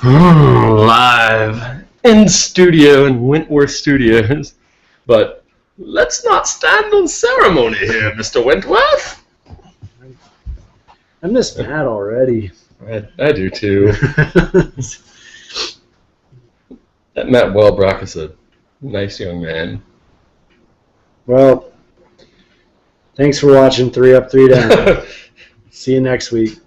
Live in studio in Wentworth Studios. But let's not stand on ceremony here, Mr. Wentworth. I miss Matt already. I do too. That Matt Welbrock is a nice young man. Well, thanks for watching 3 Up, 3 Down. See you next week.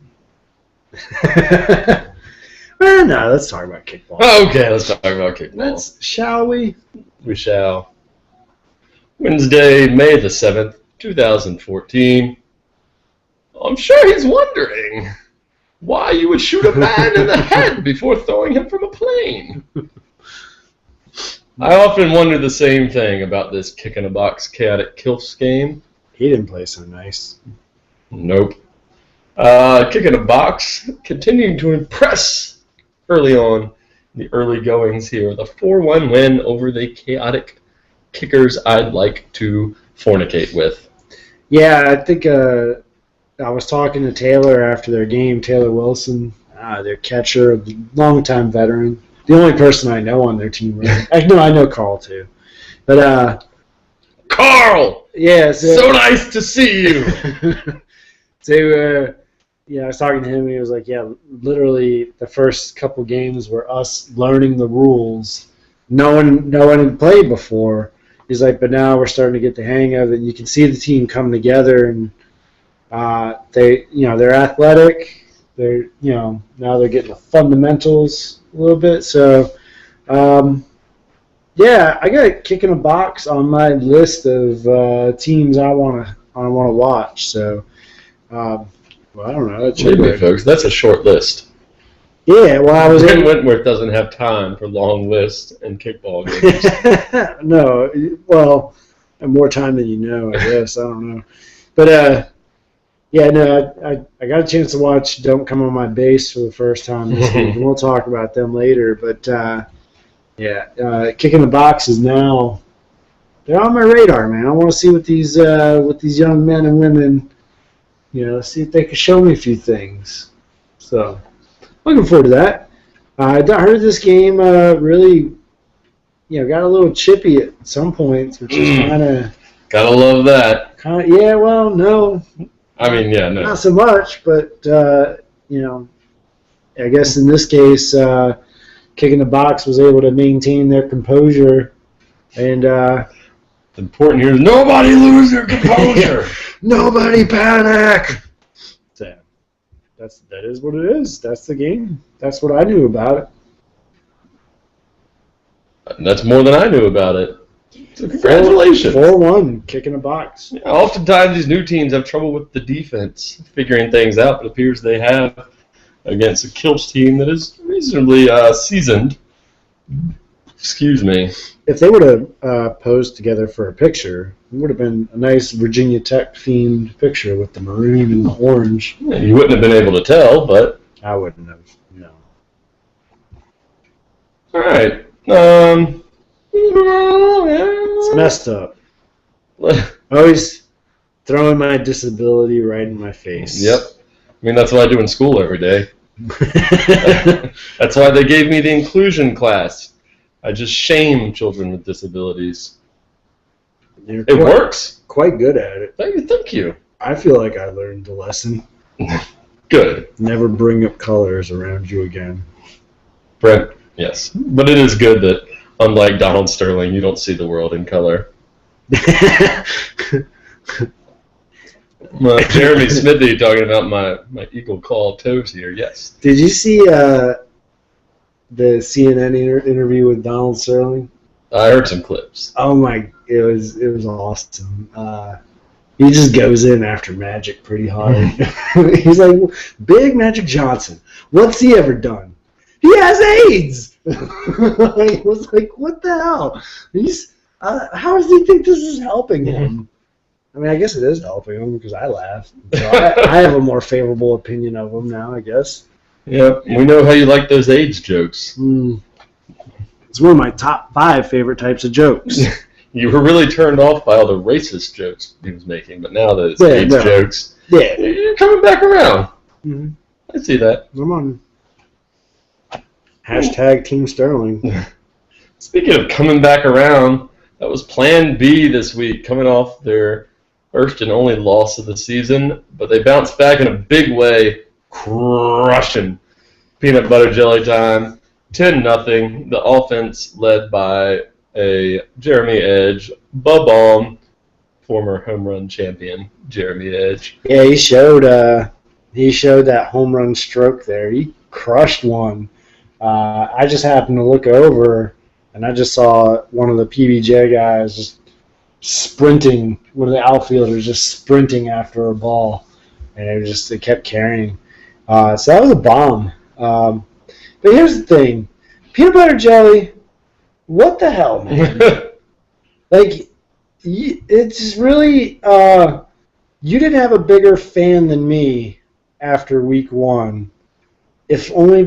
Well, no, let's talk about kickball. Okay, let's talk about kickball. Shall we? We shall. Wednesday, May the 7th, 2014. I'm sure he's wondering why you would shoot a man in the head before throwing him from a plane. I often wonder the same thing about this kick-in-a-box chaotic Kilfs game. He didn't play so nice. Nope. Kick-in-a-box continuing to impress early on in the early goings here with a 4-1 win over the chaotic kickers I'd like to fornicate with. Yeah, I think I was talking to Taylor after their game, Taylor Wilson, their catcher, a longtime veteran. The only person I know on their team. Really. I know Carl too. But Carl! Yeah, so nice to see you! I was talking to him, and he was like, yeah, literally the first couple games were us learning the rules. No one had played before. He's like, but now we're starting to get the hang of it, and you can see the team come together, and they're athletic. They're, now they're getting the fundamentals a little bit. So, yeah, I got a kick-in-a-box on my list of teams I want to watch. So, well, I don't know. Maybe, folks, that's a short list. Yeah, well, Ben Wentworth doesn't have time for long lists and kickball games. No, well, more time than you know, I guess. I don't know. But, yeah, no, I got a chance to watch Don't Come on My Base for the first time this week, and we'll talk about them later. But, kick-in-a-box is now, they're on my radar, man. I want to see what these young men and women, see if they can show me a few things. So, looking forward to that. I heard this game really, got a little chippy at some points, which is kind of... Gotta love that. Yeah, well, no. I mean, yeah, no. Not so much, but, I guess in this case, Kick-in-a-Box was able to maintain their composure. And it's important here is nobody lose their composure. Nobody panic. So, that is what it is. That's the game. That's what I knew about it. That's more than I knew about it. So congratulations. 4-1, kick-in-a-box. Yeah, oftentimes these new teams have trouble with the defense, figuring things out, but it appears they have against a Kilfs team that is reasonably seasoned. Excuse me. If they would have posed together for a picture, it would have been a nice Virginia Tech-themed picture with the maroon and the orange. Yeah, you wouldn't have been able to tell, but... I wouldn't have, no. All right. It's messed up. Always throwing my disability right in my face. Yep. I mean, that's what I do in school every day. That's why they gave me the inclusion class. I just shame children with disabilities. It works. Quite good at it. Thank you. I feel like I learned the lesson. Good. Never bring up colors around you again. Brent, yes. But it is good that, unlike Donald Sterling, you don't see the world in color. Jeremy Smithy talking about my Eagle Call toes here. Yes. Did you see the CNN interview with Donald Sterling? I heard some clips. Oh my! It was awesome. He just goes in after Magic pretty hard. He's like, Big Magic Johnson. What's he ever done? He has AIDS. I was like, what the hell? How does he think this is helping him? I mean, I guess it is helping him because I laughed. So I have a more favorable opinion of him now, I guess. Yeah, we know how you like those AIDS jokes. It's one of my top 5 favorite types of jokes. You were really turned off by all the racist jokes he was making, but now that it's AIDS jokes, you're coming back around. I see that. Come on. Hashtag Team Sterling. Speaking of coming back around, that was Plan B this week, coming off their first and only loss of the season, but they bounced back in a big way, crushing Peanut Butter Jelly Time, 10-0. The offense led by a Jeremy Edge, Bubom, former home run champion Jeremy Edge. Yeah, he showed that home run stroke there. He crushed one. I just happened to look over, and I just saw one of the PBJ guys just sprinting, one of the outfielders just sprinting after a ball, and it kept carrying. So that was a bomb. But here's the thing. Peanut Butter Jelly, what the hell, man? Like, it's just really, you didn't have a bigger fan than me after week 1. If only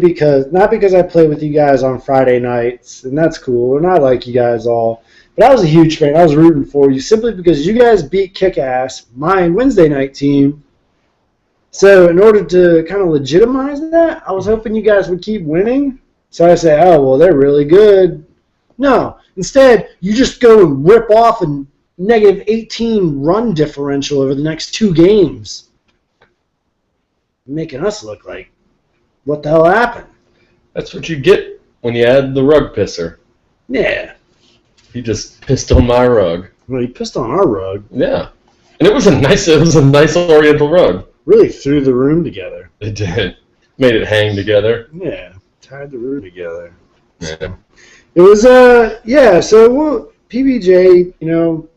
not because I play with you guys on Friday nights, and that's cool, and I like you guys all, but I was a huge fan. I was rooting for you simply because you guys beat Kick-Ass, my Wednesday night team. So in order to kind of legitimize that, I was hoping you guys would keep winning. So I say, oh, well, they're really good. No. Instead, you just go and rip off a negative 18 run differential over the next 2 games. Making us look like, what the hell happened? That's what you get when you add the rug pisser. Yeah. He just pissed on my rug. Well, he pissed on our rug. Yeah. And it was a nice Oriental rug. Really threw the room together. It did. Made it hang together. Yeah. Tied the room together. Yeah. It was, so PBJ,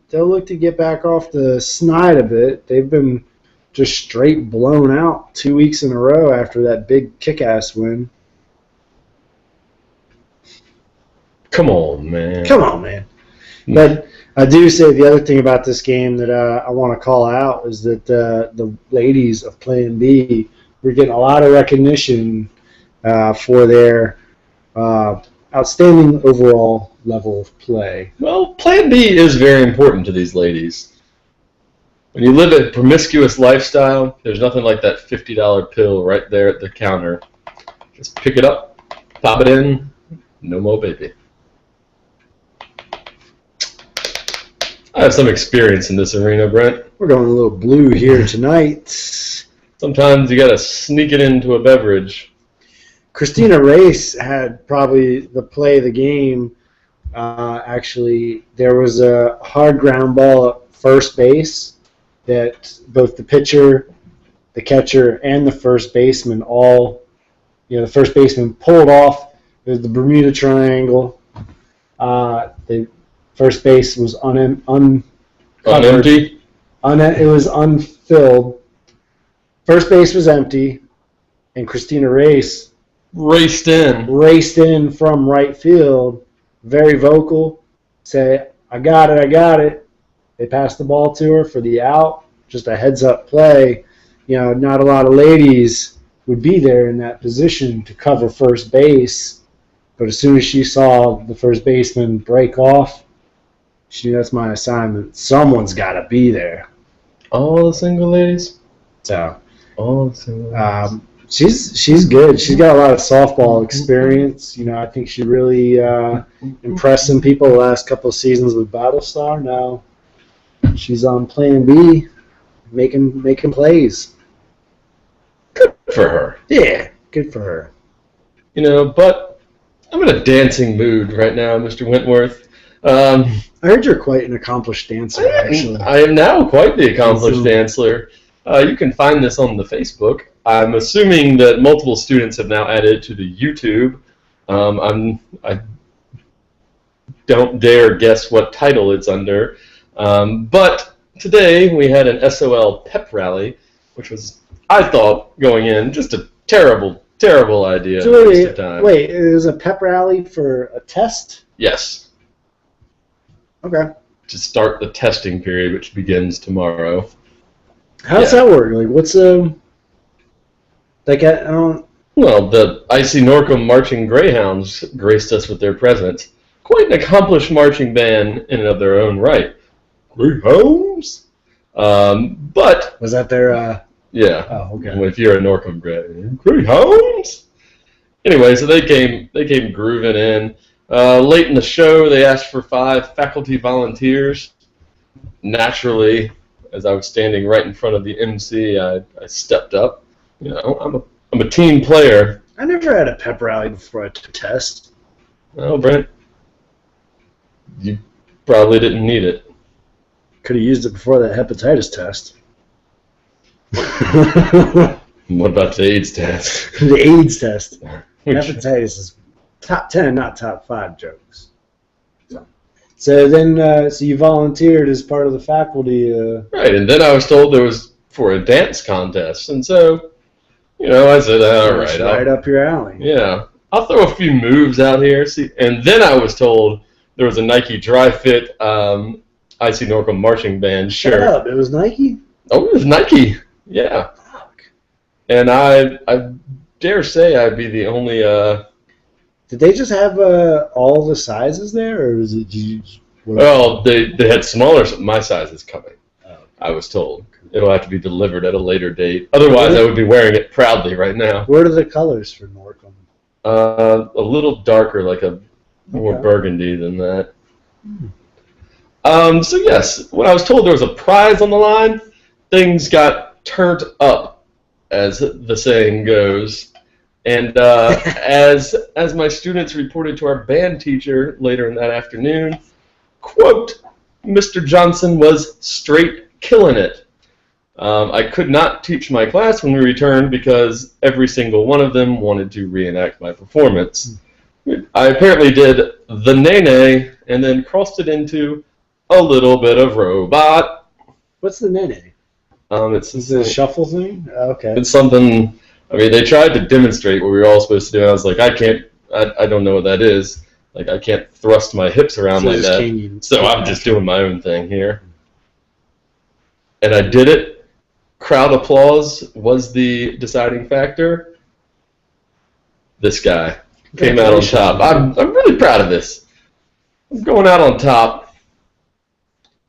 they'll look to get back off the snide a bit. They've been just straight blown out 2 weeks in a row after that big Kick-Ass win. Come on, man. But I do say the other thing about this game that I want to call out is that the ladies of Plan B were getting a lot of recognition for their outstanding overall level of play. Well, Plan B is very important to these ladies. When you live a promiscuous lifestyle, there's nothing like that $50 pill right there at the counter. Just pick it up, pop it in, no more baby. I have some experience in this arena, Brent. We're going a little blue here tonight. Sometimes you gotta sneak it into a beverage. Christina Race had probably the play of the game. Actually, there was a hard ground ball at first base that both the pitcher, the catcher, and the first baseman the first baseman pulled off. It was the Bermuda Triangle. The first base was uncovered. Empty? It was unfilled. First base was empty, and Christina Race raced in from right field, very vocal, say, I got it. They passed the ball to her for the out, just a heads-up play. Not a lot of ladies would be there in that position to cover first base, but as soon as she saw the first baseman break off, she knew that's my assignment. Someone's got to be there. All the single ladies? So, all the single ladies. She's good. She's got a lot of softball experience. I think she really impressed some people the last couple of seasons with Battlestar. Now she's on Plan B, making plays. Good for her. Yeah, good for her. But I'm in a dancing mood right now, Mr. Wentworth. I heard you're quite an accomplished dancer, actually. I am now quite the accomplished dancer. You can find this on the Facebook. I'm assuming that multiple students have now added it to the YouTube. I don't dare guess what title it's under. But today we had an SOL pep rally, which was, I thought, going in, just a terrible, terrible idea. So wait, it was a pep rally for a test? Yes. Okay. To start the testing period, which begins tomorrow. How does that work? Like, what's like I don't. Well, the IC Norcom Marching Greyhounds graced us with their presence. Quite an accomplished marching band in and of their own right. Greyhounds? But was that their? Yeah. Oh, okay. If you're a Norcom Greyhounds, Anyway, so they came grooving in. Late in the show, they asked for 5 faculty volunteers. Naturally, as I was standing right in front of the MC, I stepped up. You know, I'm a team player. I never had a pep rally before I took a test. Well, Brent, you probably didn't need it. Could have used it before that hepatitis test. What about the AIDS test? The AIDS test. Hepatitis is top 10, not top 5 jokes. So then, so you volunteered as part of the faculty. Right, and then I was told there was for a dance contest, and so, you know, I said, all right, right up your alley. Yeah, I'll throw a few moves out here. See, and then I was told there was a Nike Dry Fit IC Norcom marching band shirt. Shut up! It was Nike. Oh, it was Nike. Yeah. Fuck. And I dare say I'd be the only. Did they just have all the sizes there, or was it you? Well, they had smaller. My size is coming. Oh. I was told it'll have to be delivered at a later date. Otherwise, I would be wearing it proudly right now. What are the colors for Norcom? A little darker, like a more burgundy than that. So yes, when I was told there was a prize on the line, things got turned up, as the saying goes. And as my students reported to our band teacher later in that afternoon, quote, Mr. Johnson was straight killing it. I could not teach my class when we returned because every single one of them wanted to reenact my performance. I apparently did the nene and then crossed it into a little bit of robot. What's the nene? It's a shuffle thing? Okay. It's something. I mean, they tried to demonstrate what we were all supposed to do. I was like, I don't know what that is. Like, I can't thrust my hips around like that. So I'm just doing my own thing here. And I did it. Crowd applause was the deciding factor. This guy came out on top. I'm really proud of this. I'm going out on top.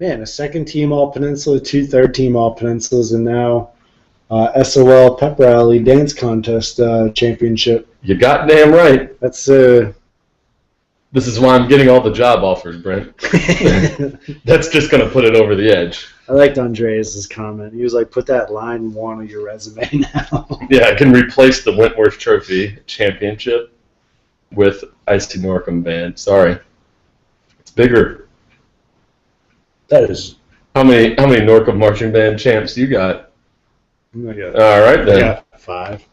Man, a second team All-Peninsula, 2 third-team All-Peninsulas, and now SOL Pep Rally Dance Contest Championship. You goddamn right. That's This is why I'm getting all the job offers, Brent. That's just going to put it over the edge. I liked Andreas' comment. He was like, put that line 1 of your resume now. Yeah, I can replace the Wentworth Trophy Championship with IC Norcom Band. Sorry. It's bigger. That is. How many Norcom Marching Band champs you got? All right, then. I got 5.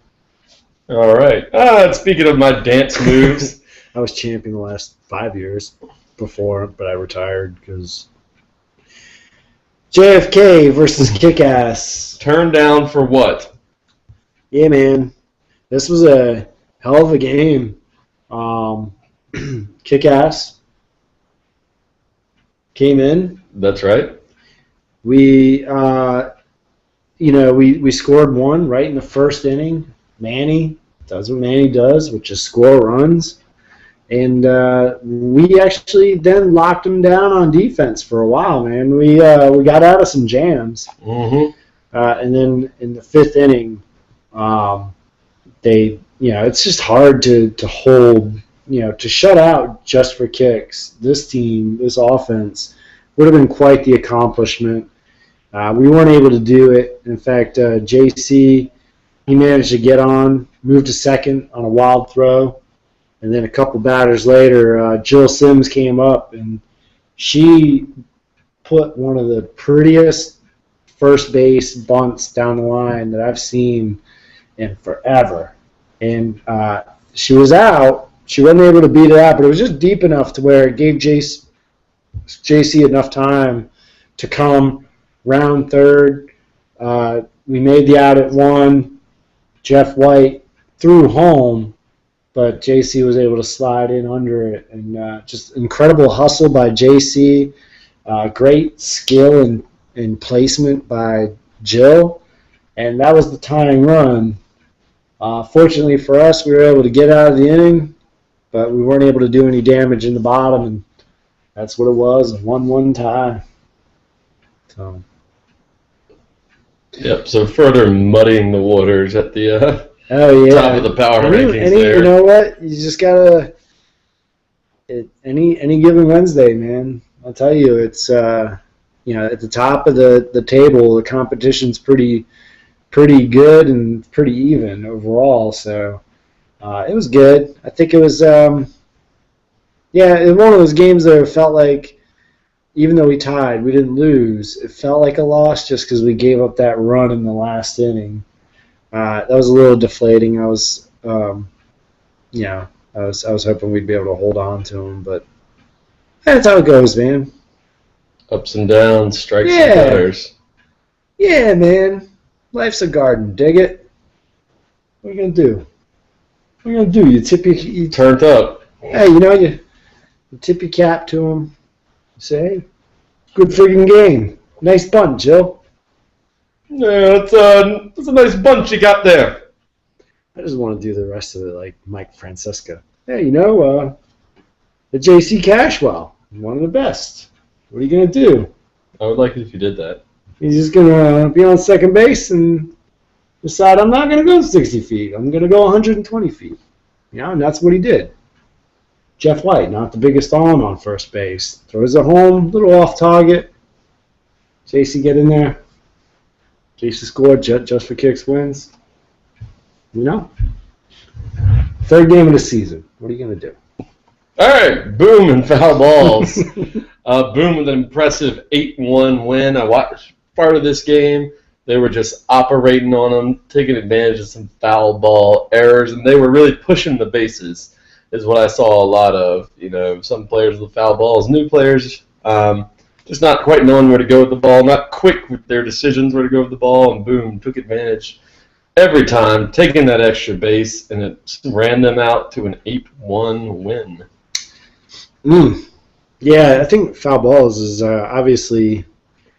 All right. Speaking of my dance moves. I was champion the last 5 years before, but I retired because JFK versus Kick-Ass. Turned down for what? Yeah, man. This was a hell of a game. Kick-Ass came in. That's right. We, we scored 1 right in the first inning. Manny does what Manny does, which is score runs. And we actually then locked them down on defense for a while, man. We got out of some jams. Mm-hmm. And then in the 5th inning, it's just hard to hold, to shut out just for kicks. This team, this offense, would have been quite the accomplishment. We weren't able to do it. In fact, JC, he managed to get on, move to second on a wild throw. And then a couple batters later, Jill Sims came up, and she put one of the prettiest first base bunts down the line that I've seen in forever. And she was out. She wasn't able to beat it out, but it was just deep enough to where it gave JC enough time to come round third. We made the out at 1. Jeff White threw home, but JC was able to slide in under it. And just incredible hustle by JC, great skill and placement by Jill, and that was the tying run. Fortunately for us, we were able to get out of the inning, but we weren't able to do any damage in the bottom, and that's what it was, a 1-1 tie. So. Yep, so further muddying the waters at the Oh yeah, top of the power rankings there. You know what? You just gotta. Any given Wednesday, man. I'll tell you, it's at the top of the table. The competition's pretty good and pretty even overall. So it was good. I think it was it was one of those games that it felt like, even though we tied, we didn't lose. It felt like a loss just because we gave up that run in the last inning. That was a little deflating. I was hoping we'd be able to hold on to him, but that's how it goes, man. Ups and downs, strikes and cutters. Yeah, man. Life's a garden. Dig it. What are you gonna do? What are you gonna do? You turned up. Hey, you tip your cap to him. You say, hey, good friggin' game. Nice bunt, Jill. Yeah, it's a nice bunch you got there. I just want to do the rest of it like Mike Francesca. Hey, the J.C. Cashwell, one of the best. What are you going to do? I would like it if you did that. He's just going to be on second base and decide I'm not going to go 60 feet. I'm going to go 120 feet. And that's what he did. Jeff White, not the biggest arm on first base. Throws it home, little off target. J.C. get in there. J.C. scored, just for kicks wins. Third game of the season. What are you going to do? All right, Boom and foul balls. Boom with an impressive 8-1 win. I watched part of this game. They were just operating on them, taking advantage of some foul ball errors, and they were really pushing the bases is what I saw a lot of. Some players with foul balls, new players just not quite knowing where to go with the ball, not quick with their decisions where to go with the ball, and Boom took advantage every time, taking that extra base, and it ran them out to an 8-1 win. Yeah, I think foul balls is obviously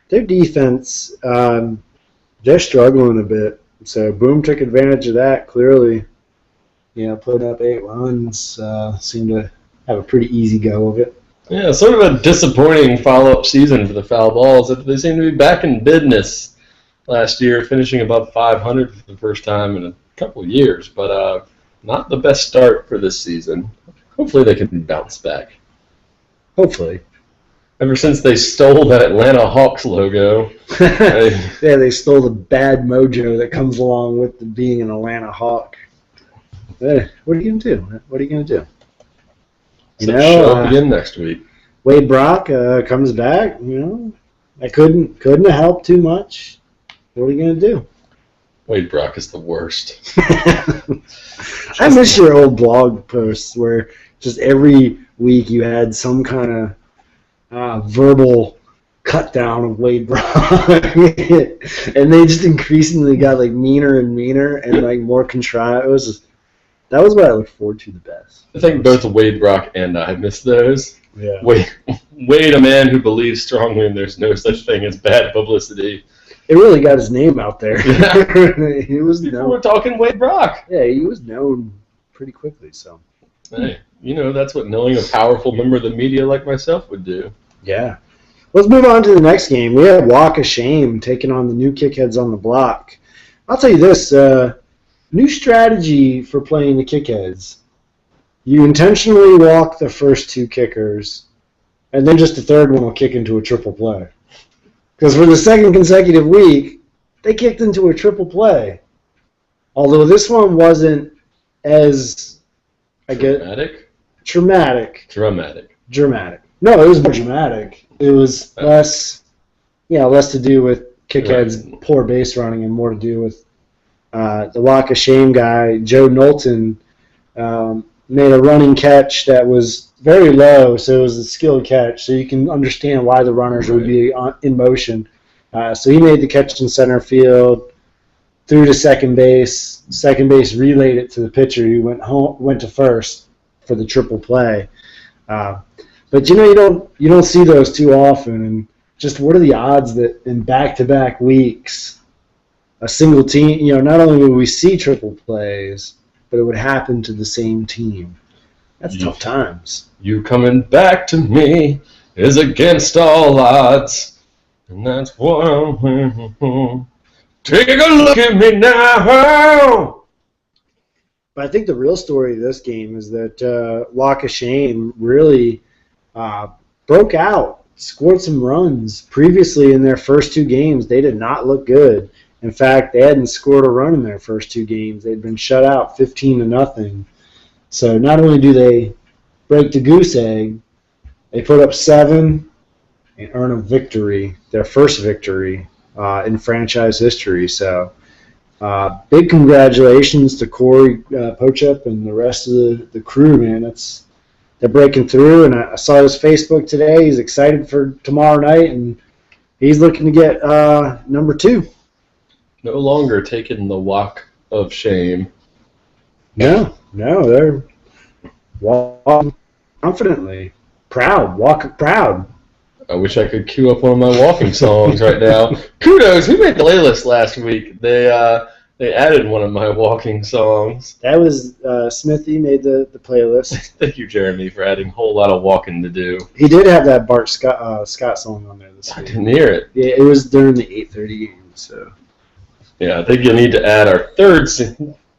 their defense. They're struggling a bit, so Boom took advantage of that. Clearly, putting up 8 runs, seemed to have a pretty easy go of it. Yeah, sort of a disappointing follow-up season for the foul balls. They seem to be back in business last year, finishing above 500 for the first time in a couple of years, but not the best start for this season. Hopefully they can bounce back. Hopefully. Ever since they stole that Atlanta Hawks logo. They stole the bad mojo that comes along with being an Atlanta Hawk. What are you going to do? What are you going to do? Show up again next week. Wade Brock comes back. I couldn't have helped too much. What are you going to do? Wade Brock is the worst. I miss your old blog posts where just every week you had some kind of verbal cut down of Wade Brock. And they just increasingly got meaner and meaner and more contrived. That was what I looked forward to the best. I think both Wade Brock and I missed those. Yeah. Wade, a man who believes strongly in there's no such thing as bad publicity. It really got his name out there. Yeah. He was known. We're talking Wade Brock. Yeah, he was known pretty quickly. So. Hey, that's what knowing a powerful member of the media like myself would do. Yeah. Let's move on to the next game. We have Walk of Shame taking on the new Kickheads on the block. I'll tell you this. New strategy for playing the Kickheads. You intentionally walk the first 2 kickers, and then just the third one will kick into a triple play. Because for the second consecutive week, they kicked into a triple play. Although this one wasn't as, Dramatic. No, it was more dramatic. It was less to do with Kickheads' poor base running and more to do with the Walk of Shame guy, Joe Knowlton, made a running catch that was very low, so it was a skilled catch, so you can understand why the runners would be in motion. So he made the catch in center field, threw to second base. Second base relayed it to the pitcher, who went to first for the triple play. But you don't see those too often, and just what are the odds that in back-to-back weeks, a single team, not only would we see triple plays, but it would happen to the same team. That's tough times. You coming back to me is against all odds, and that's what I'm. Take a look at me now. But I think the real story of this game is that Walk of Shame really broke out, scored some runs. Previously in their first 2 games, they did not look good. In fact, they hadn't scored a run in their first 2 games. They'd been shut out 15-0. So not only do they break the goose egg, they put up 7 and earn a victory, their first victory in franchise history. So big congratulations to Corey Pochup and the rest of the crew, man. They're breaking through, and I saw his Facebook today. He's excited for tomorrow night, and he's looking to get number 2. No longer taking the walk of shame. No, they're walking confidently. Walk proud. I wish I could cue up one of my walking songs right now. Kudos, who made the playlist last week? They added one of my walking songs. That was Smithy made the playlist. Thank you, Jeremy, for adding a whole lot of walking to do. He did have that Bart Scott song on there this I week. didn't hear it. Yeah, it was during the 8:30 game, so. Yeah, I think you'll need to add our third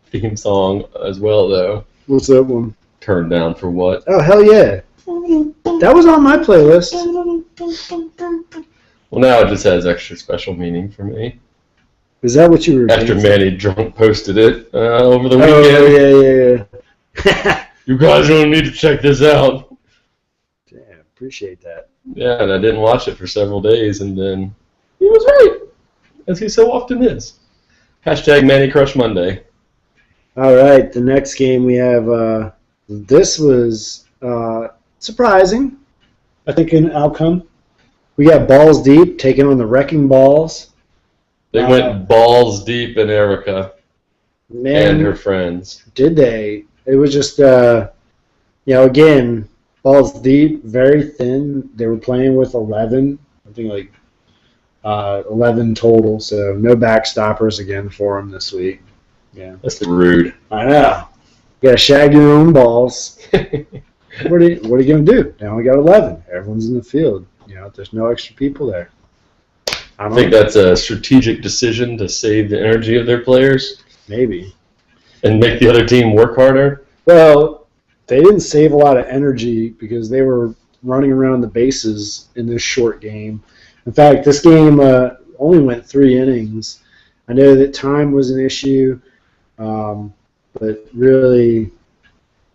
theme song as well, though. What's that one? Turned Down for What? Oh, hell yeah. That was on my playlist. Well, now it just has extra special meaning for me. Is that what you were After dancing? Manny drunk posted it over the Oh, weekend. yeah. You guys don't need to check this out. Damn, appreciate that. Yeah, and I didn't watch it for several days, and then he was right, as he so often is. Hashtag Manny Crush Monday. All right, the next game we have, this was surprising, I think, an outcome. We got Balls Deep taking on the Wrecking Balls. They went balls deep in Erica Man, and her friends. did they? It was just, again, Balls Deep, very thin. They were playing with 11, I think like 11 total, so no backstoppers again for them this week. Yeah, That's rude. I know. You got to shag your own balls. What are you going to do? Now we got 11. Everyone's in the field. There's no extra people there. I think that's a strategic decision to save the energy of their players Maybe. and make the other team work harder. Well, they didn't save a lot of energy because they were running around the bases in this short game. In fact, this game only went 3 innings. I know that time was an issue, but really,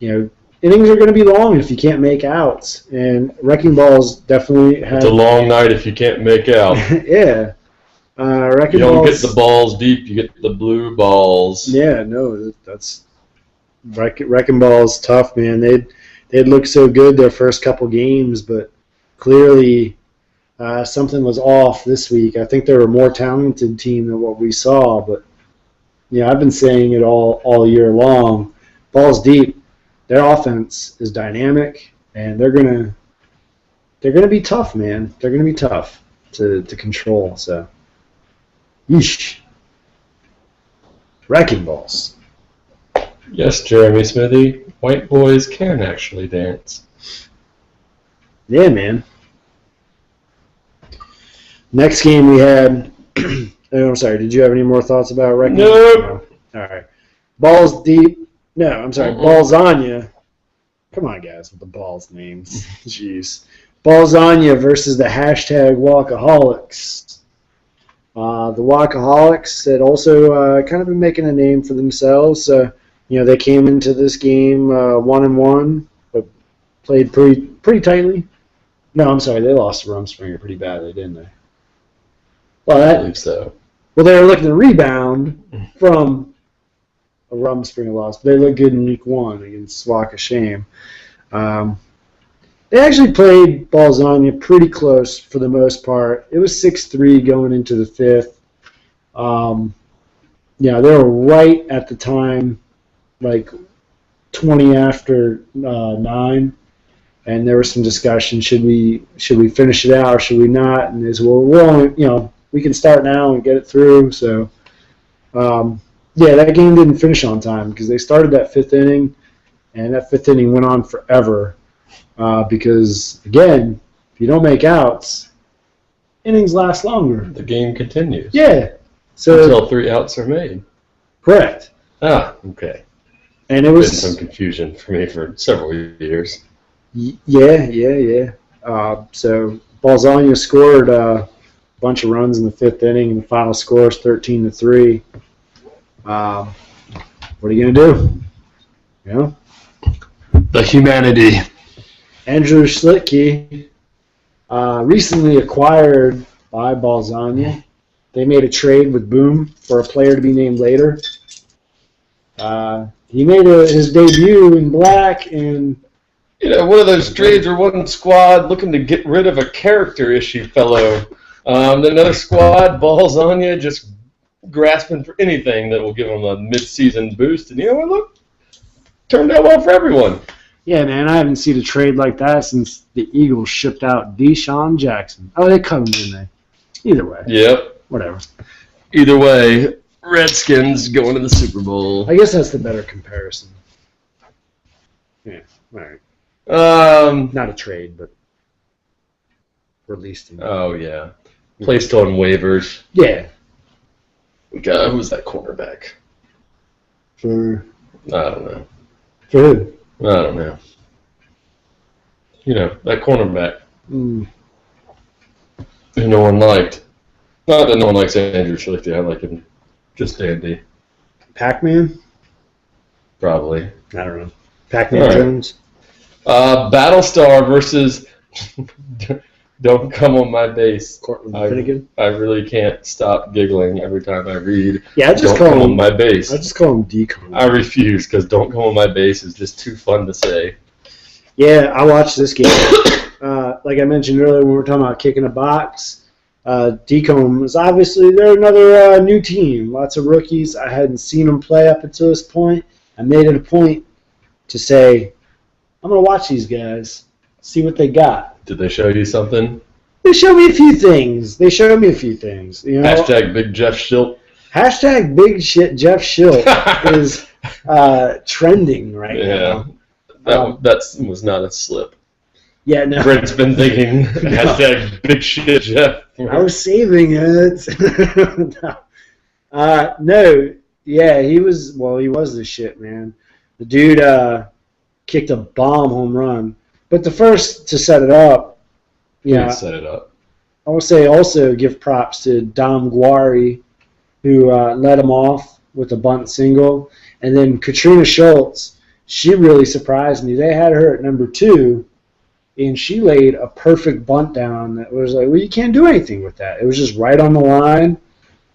innings are going to be long if you can't make outs. And Wrecking Balls definitely had. It's a long night if you can't make out. Yeah. Wrecking You don't Balls, get the balls deep, you get the blue balls. Yeah, no, that's Wrecking Balls tough, man. They'd looked so good their first couple games, but clearly something was off this week. I think they're a more talented team than what we saw, but I've been saying it all year long. Balls Deep, their offense is dynamic, and they're gonna be tough, man. They're gonna be tough to control. So, yeesh. Wrecking Balls. Yes, Jeremy Smithy, white boys can actually dance. Yeah, man. Next game we had. Oh, I'm sorry. Did you have any more thoughts about Wrecking? Nope. No. All right. Balls Deep. No, I'm sorry. Balzania. Come on, guys, with the balls names. Jeez. Balzania versus the hashtag Walkaholics. The Walkaholics had also kind of been making a name for themselves. They came into this game 1-1, but played pretty tightly. No, I'm sorry. They lost to Rumspringer pretty badly, didn't they? I believe so. Well, they were looking to rebound from a Rumspringer loss. But they looked good in week 1 against Walk of Shame. They actually played Balzania pretty close for the most part. It was 6-3 going into the 5th. They were right at the time, like 20 after 9. And there was some discussion: should we finish it out or should we not? And they said, well, we're only, we can start now and get it through. So, that game didn't finish on time because they started that 5th inning, and that 5th inning went on forever because, again, if you don't make outs, innings last longer. The game continues. Yeah. So Until 3 outs are made. correct. Ah, okay. And it Been was some confusion for me for several years. yeah. So Balzania scored a bunch of runs in the fifth inning, and the final score is 13-3. What are you gonna do? You know, The humanity. Andrew Schlitke, recently acquired by Balzania. They made a trade with Boom for a player to be named later. He made his debut in black, and One of those trades where one squad looking to get rid of a character issue fellow. Another squad, Balzania, just grasping for anything that will give them a mid-season boost. And you know what? Look, turned out well for everyone. yeah, man, I haven't seen a trade like that since the Eagles shipped out Deshaun Jackson. Oh, they cut him, didn't they? Either way, Yep. whatever. Either way, Redskins going to the Super Bowl. I guess that's the better comparison. Yeah, all right. Not a trade, but released him. Oh, yeah. Placed on waivers. Yeah. Who was that cornerback? For I don't know. who? I don't know. That cornerback Mm. who no one liked. Not that no one likes Andrew Schlichter. I like him just dandy. Pac-Man? Probably. I don't know. Pac-Man All right. Jones? Battlestar versus Don't Come on My Base. Cortland I- Finnegan? I really can't stop giggling every time I read Yeah, I just Don't Come call on him. My Base. I just call him Decon. I refuse because Don't Come on My Base is just too fun to say. Yeah, I watched this game. Like I mentioned earlier when we were talking about kicking a box, Decombe is obviously they're another new team. Lots of rookies. I hadn't seen them play up until this point. I made it a point to say, I'm going to watch these guys, see what they got. Did they show you something? They showed me a few things. You know, Hashtag Big Jeff Schilt. hashtag big shit Jeff Schilt is trending right Yeah. now. That was not a slip. Yeah, no. Brent's been thinking hashtag Big Shit Jeff. I was saving it. No, yeah, he was the shit, man. The dude kicked a bomb home run. But the first to set it up, Yeah, set it up. I will say also give props to Dom Guari, who led him off with a bunt single. And then Katrina Schultz, she really surprised me. They had her at number 2. And she laid a perfect bunt down that was like, well, you can't do anything with that. It was just right on the line.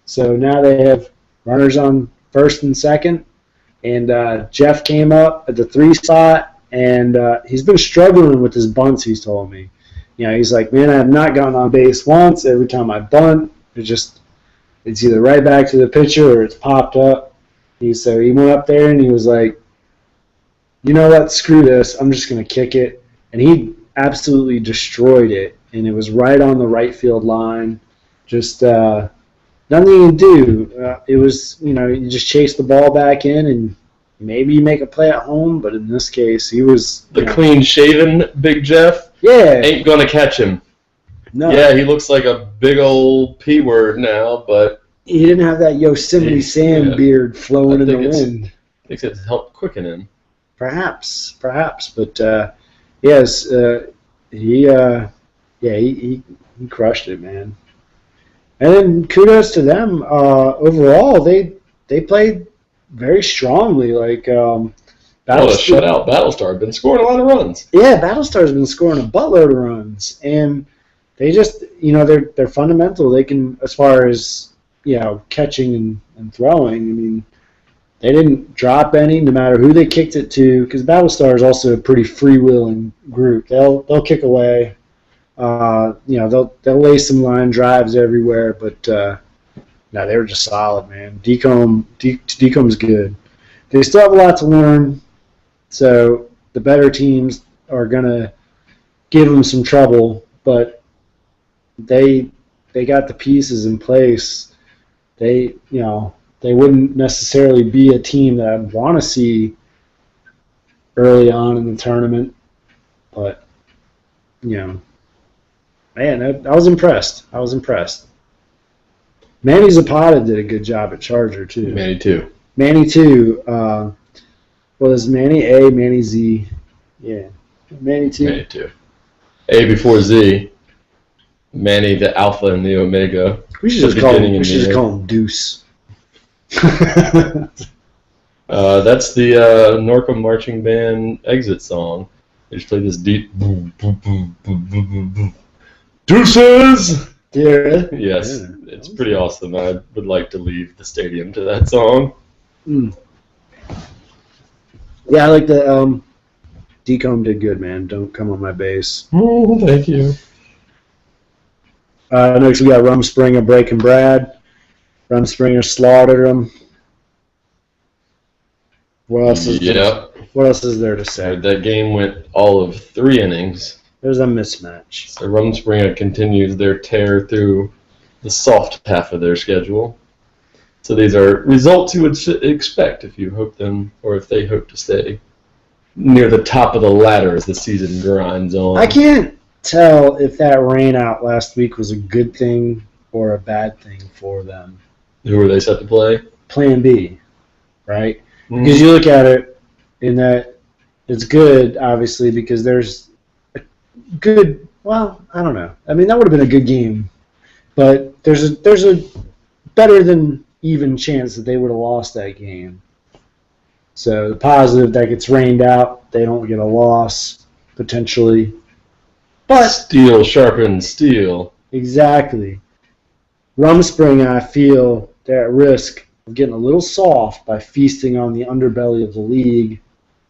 So now they have runners on first and second. And Jeff came up at the 3 spot, and he's been struggling with his bunts, he's told me. He's like, man, I have not gotten on base once. Every time I bunt, it's either right back to the pitcher or it's popped up. So he went up there and he was like, you know what, screw this. I'm just going to kick it. And he absolutely destroyed it, and it was right on the right field line. Just nothing you can do. It was, you just chase the ball back in, and maybe you make a play at home, but in this case, he was... The clean-shaven Big Jeff Yeah. ain't going to catch him. No. Yeah, he looks like a big old P word now, but He didn't have that Yosemite Sam beard flowing in the wind. I think it's helped quicken him. Perhaps. But, yes, he crushed it, man. And then kudos to them. Overall, they played very strongly. Like Well, a shutout Battlestar been scoring a lot of runs. Yeah, Battlestar's been scoring a buttload of runs, and they just, they're fundamental. They can, as far as catching and throwing. I mean, they didn't drop any, no matter who they kicked it to, because Battlestar is also a pretty freewheeling group. They'll kick away. They'll lay some line drives everywhere, but no, they were just solid, man. Decombe's good. They still have a lot to learn, so the better teams are gonna give them some trouble, but they got the pieces in place. They wouldn't necessarily be a team that I'd want to see early on in the tournament, but man, I was impressed. Manny Zapata did a good job at Charger too. Manny too. Manny too. Well, there's Manny A, Manny Z. Yeah. Manny 2. Manny 2. A before Z. Manny the Alpha and the Omega. We should just call him Deuce. That's the Norco Marching Band exit song. They just play this deep boom, boom, boom, boom, boom, boom, boom. Deuces! Yeah. Yes, it's pretty awesome. I would like to leave the stadium to that song. Mm. Yeah, I like the Decomb did good, man. Don't come on my base. Oh, thank you. Next we got Rumspringa breaking Brad. Rumspringa slaughtered him. What else is there to say? That game went all of 3 innings. There's a mismatch. So Rumspringa continues their tear through the soft half of their schedule. So these are results you would expect if you hope them, or if they hope to stay near the top of the ladder as the season grinds on. I can't tell if that rain out last week was a good thing or a bad thing for them. Who were they set to play? Plan B, right? Because you look at it in that it's good, obviously, because there's a good. Well, I don't know. I mean, that would have been a good game, but there's a better than even chance that they would have lost that game. So the positive that gets rained out, they don't get a loss potentially. But steel sharpens steel. Exactly. Rumspringa, I feel they're at risk of getting a little soft by feasting on the underbelly of the league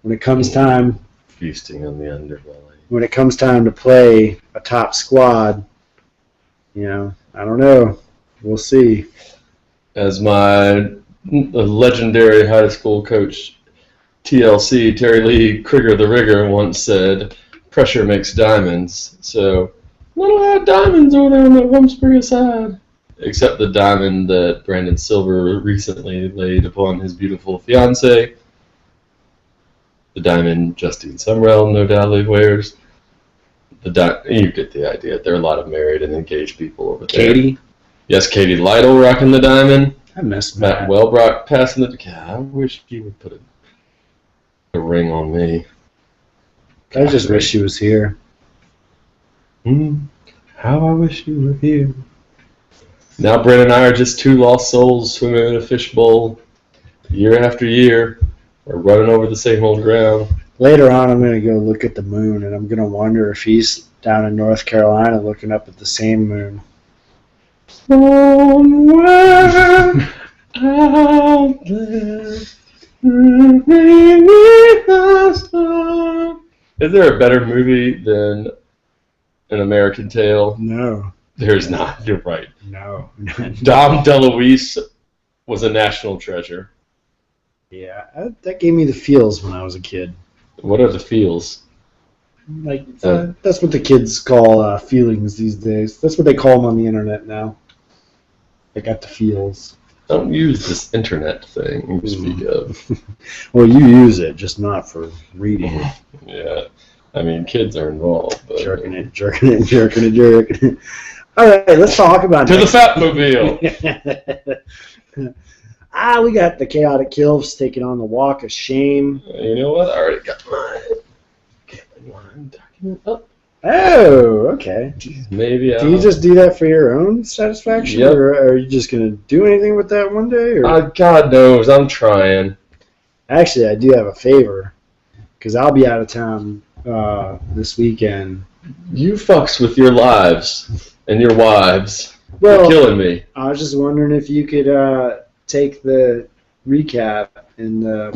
when it comes time. Feasting on the underbelly. When it comes time to play a top squad, I don't know. We'll see. As my legendary high school coach, TLC, Terry Lee Krieger the Rigger, once said, pressure makes diamonds. So, little diamonds over there on the Rumspringa side. Except the diamond that Brandon Silver recently laid upon his beautiful fiancée. The diamond Justine Sumrell no doubt wears. You get the idea. There are a lot of married and engaged people over there. Katie? Yes, Katie Lytle rocking the diamond. I miss Matt Wellbrock passing the... God, I wish he would put a ring on me. I just wish she was here. How I wish you were here. Now Brent and I are just 2 lost souls swimming in a fishbowl year after year. We're running over the same old ground. Later on, I'm going to go look at the moon, and I'm going to wonder if he's down in North Carolina looking up at the same moon. Somewhere out there, is there a better movie than An American Tail? No. There's not. You're right. No. Dom DeLuise was a national treasure. Yeah, that gave me the feels when I was a kid. What are the feels? Like that's what the kids call feelings these days. That's what they call them on the internet now. They got the feels. Don't use this internet thing you speak of. Well, you use it, just not for reading. Yeah, I mean, kids are involved. But... Jerking it. All right, let's talk about to the Fatmobile. We got the Chaotic Kills taking on the Walk of Shame. You know what? I already got my document up. Oh, okay. Maybe do you just do that for your own satisfaction, or are you just going to do anything with that one day? Or? God knows, I'm trying. Actually, I do have a favor, because I'll be out of town this weekend. You fucks with your lives and your wives. Well, you're killing me. I was just wondering if you could take the recap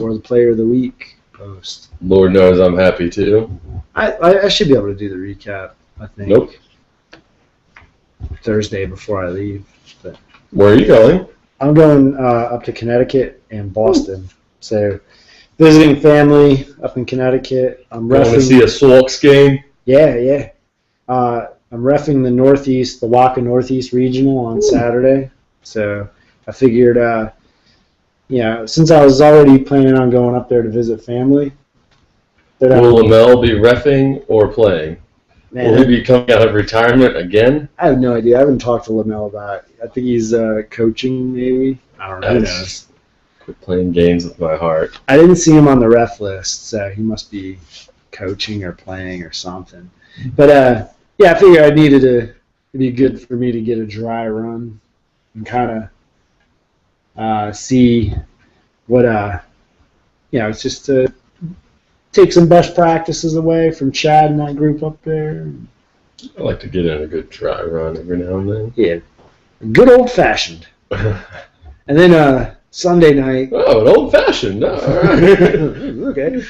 or the Player of the Week post. Lord knows I'm happy to. I should be able to do the recap, I think. Nope. Thursday before I leave. But where are you going? I'm going up to Connecticut and Boston. So, visiting family up in Connecticut. I'm going to see a Sox game? Yeah. I'm reffing the Northeast, the Waca Northeast Regional on Saturday. So, I figured, since I was already planning on going up there to visit family. Will Lamel be reffing or playing? Man, will he be coming out of retirement again? I have no idea. I haven't talked to Lamel about it. I think he's coaching, maybe. I don't know. Who knows? Quit playing games with my heart. I didn't see him on the ref list, so he must be coaching or playing or something. But yeah, I figured it'd be good for me to get a dry run and kind of see what it's just to take some best practices away from Chad and that group up there. I like to get in a good dry run every now and then. Yeah, good old fashioned. And then Sunday night. Oh, an old fashioned. Oh, all right. Okay.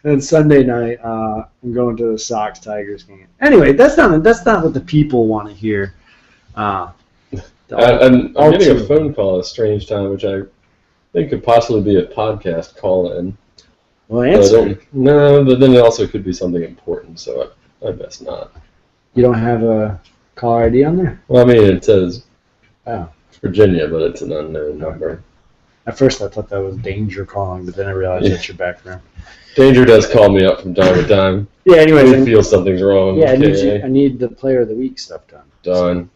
And Sunday night, I'm going to the Sox Tigers game. Anyway, that's not what the people want to hear. I'm getting a phone call at a strange time, which I think could possibly be a podcast call-in. Well, answer. No, but then it also could be something important, so I best not. You don't have a caller ID on there? Well, I mean, it says Oh. Virginia, but it's an unknown number. At first, I thought that was Danger calling, but then I realized that's your background. Danger does call me up from time to time. Yeah, anyways. He feels something's wrong. Yeah, I need the Player of the Week stuff done. Done.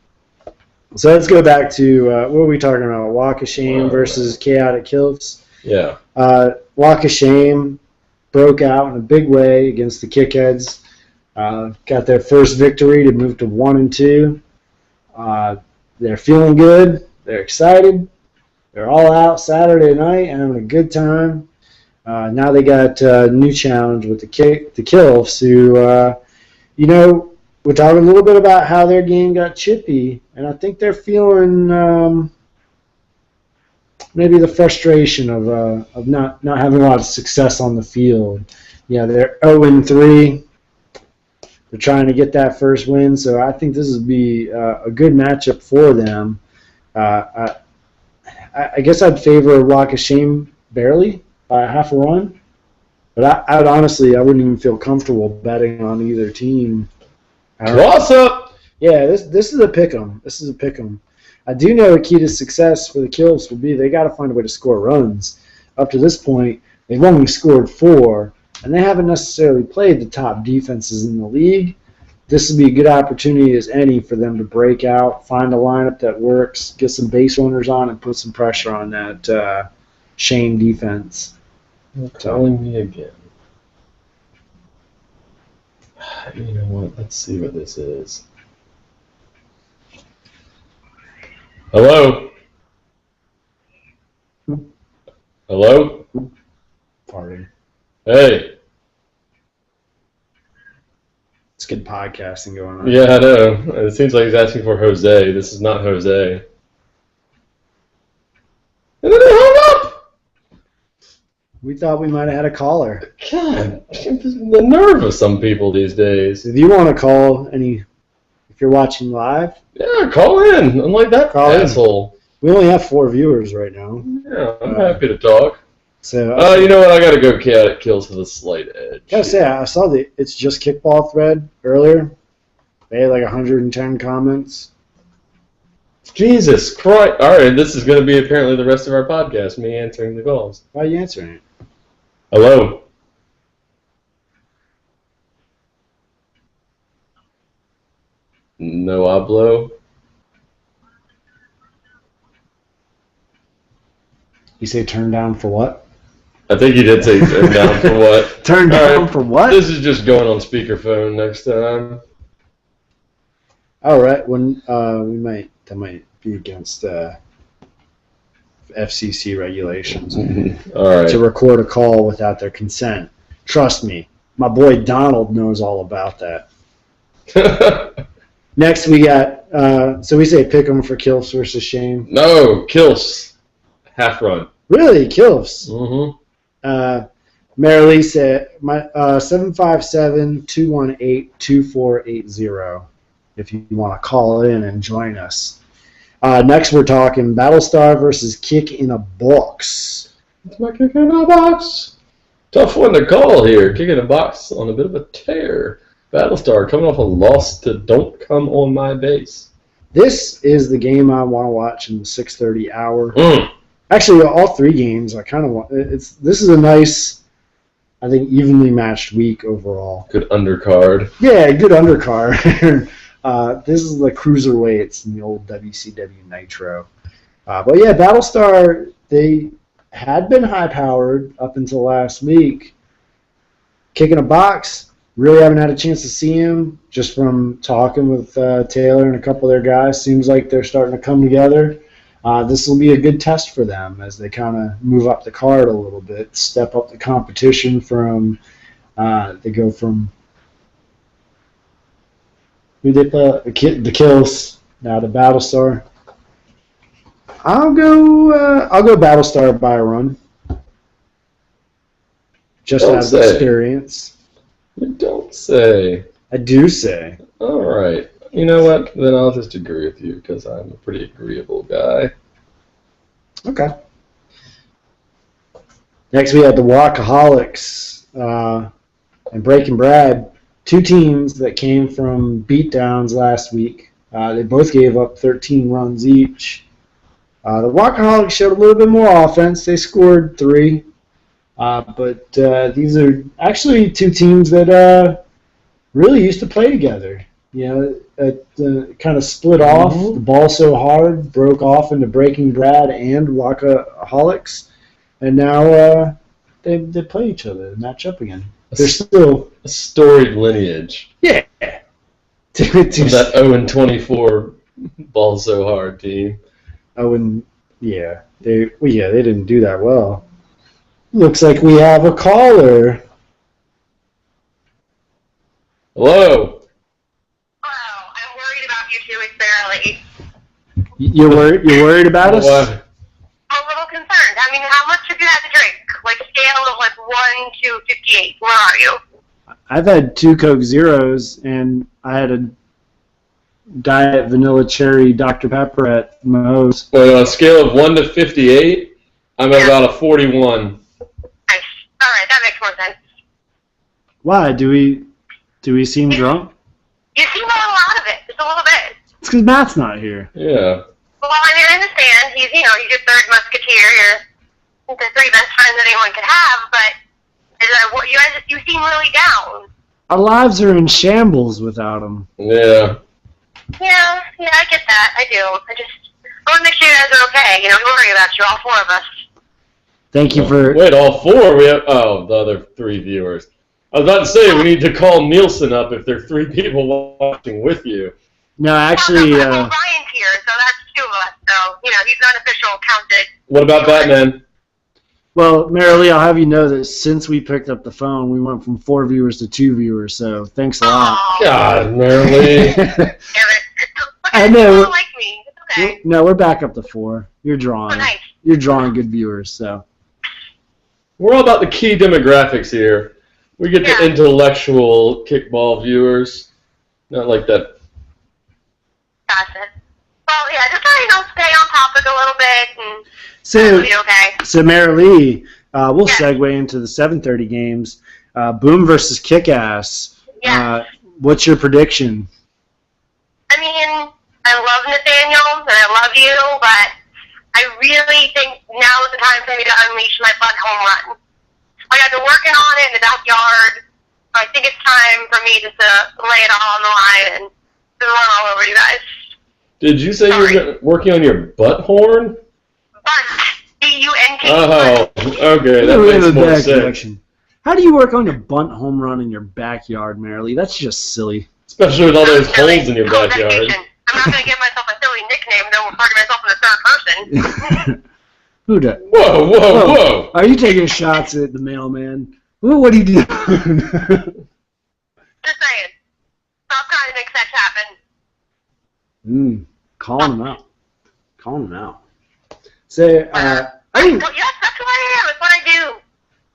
So let's go back to, what were we talking about? Walk of Shame versus Chaotic Kills. Yeah. Walk of Shame broke out in a big way against the Kickheads. Got their first victory to move to 1-2. They're feeling good. They're excited. They're all out Saturday night and having a good time. Now they got a new challenge with the Kilfs, who, we're talking a little bit about how their game got chippy, and I think they're feeling maybe the frustration of not having a lot of success on the field. Yeah, they're 0-3. They're trying to get that first win, so I think this would be a good matchup for them. I guess I'd favor Walk of Shame barely by half a run, but I wouldn't even feel comfortable betting on either team. What's up? Yeah, this is a pick 'em. This is a pick 'em. I do know the key to success for the Kills will be they got to find a way to score runs. Up to this point, they've only scored 4. And they haven't necessarily played the top defenses in the league. This would be a good opportunity as any for them to break out, find a lineup that works, get some base runners on, and put some pressure on that Shane defense. You're calling me again. You know what? Let's see what this is. Hello? Hello? Pardon. Hey. It's good podcasting going on. Yeah, I know. It seems like he's asking for Jose. This is not Jose. And then they hung up! We thought we might have had a caller. God, the nerve of some people these days. If you want to call if you're watching live, Yeah, call in. Unlike that asshole. we only have 4 viewers right now. Yeah, I'm happy to talk. So You know what? I gotta go Chaotic Kills for the slight edge. gotta say, I saw the It's Just Kickball thread earlier. They had like 110 comments. Jesus Christ. Alright, this is gonna be apparently the rest of our podcast, me answering the calls. Why are you answering it? Hello? No hablo? You say turn down for what? I think you did say turn down for what? Turn down Alright, for what? This is just going on speakerphone next time. All right, that might be against FCC regulations Alright. to record a call without their consent. Trust me, my boy Donald knows all about that. Next, we got so we say pick 'em for Kilfs versus Shame. No, Kills. Half run. Really, Kilfs. Mm-hmm. Marilee said 757-218-2480 if you want to call in and join us. Next, we're talking Battlestar versus Kick in a Box. It's my kick in a box. Tough one to call here. Kick in a box on a bit of a tear. Battlestar coming off a loss to Don't Come On My Base. This is the game I want to watch in the 6:30 hour. Mm. Actually, all 3 games I kind of want. This is a nice, I think, evenly matched week overall. Good undercard. Yeah, good undercard. This is the cruiserweights in the old WCW Nitro. But yeah, Battlestar they had been high-powered up until last week. Kicking a box, really haven't had a chance to see him. Just from talking with Taylor and a couple of their guys, seems like they're starting to come together. This will be a good test for them as they kind of move up the card a little bit, step up the competition from. They go from who they play the Kills now to Battlestar. I'll go Battlestar by a run. Just Don't out of say. experience. You don't say. I do say. All right. You know what? Then I'll just agree with you because I'm a pretty agreeable guy. Okay. Next we have the Walkaholics and Breaking Brad, two teams that came from beatdowns last week. They both gave up 13 runs each. The Walkaholics showed a little bit more offense. They scored 3. But these are actually two teams that really used to play together. You know, kind of split off. The ball so hard broke off into Breaking Brad and Walkaholics, and now they play each other and match up again. They're still a storied lineage. Yeah. From that 0-24 ball so hard team. Oh, and yeah, they didn't do that well. Looks like we have a caller. Hello. Hello, I'm worried about you two. It's barely. You're worried about us? What? I'm a little concerned. I mean, how much have you had to drink? Like scale of 1 to 58. Where are you? I've had 2 Coke Zeros, and I had a Diet Vanilla Cherry Dr. Pepper at Moe's. Well, on a scale of 1 to 58, I'm at about a 41. Nice. All right, that makes more sense. Why? Do we seem drunk? You seem a little out of it. Just a little bit. It's because Matt's not here. Yeah. Well, I mean, I understand. He's your third musketeer. You're the 3 best friends anyone could have, but you seem really down. Our lives are in shambles without him. Yeah. Yeah, I get that. I do. I want to make sure you guys are okay. We worry about you, all 4 of us. Thank you for... Wait, all 4? We have... Oh, the other 3 viewers. I was about to say, we need to call Nielsen up if there are 3 people watching with you. No, actually... Well, Ryan's here, so that's 2 of us. So, he's unofficial counted. What about Batman? Well, Marilee, I'll have you know that since we picked up the phone, we went from 4 viewers to 2 viewers, so thanks a lot. Oh, God, Marilee. damn it. I know. You don't like me. It's okay. No, we're back up to 4. You're drawing. Oh, nice. You're drawing good viewers, so... We're all about the key demographics here. We get the intellectual kickball viewers. Not like that. Gotcha. Well, yeah, just stay on topic a little bit and So, be okay. so Marilee, we'll segue into the 7:30 games. Boom versus Kick-Ass. Yeah. What's your prediction? I mean, I love Nathaniel and I love you, but I really think now is the time for me to unleash my butt home run. Like, I've been working on it in the backyard. I think it's time for me just to lay it all on the line and just run all over you guys. Did you say you were working on your butt horn? Bunt. B-U-N-T. Oh, okay, that makes more sense. Connection. How do you work on a bunt home run in your backyard, Marilee? That's just silly. Especially with all those holes in your Oh, that's backyard. decent. I'm not going to give myself a silly nickname, though I'm talking myself in the third person. Who does? Whoa. Are you taking shots at the mailman? What are you doing? Just saying. Stop trying to make sex happen. Calling him out. So, Yes, that's who I am. That's what I do.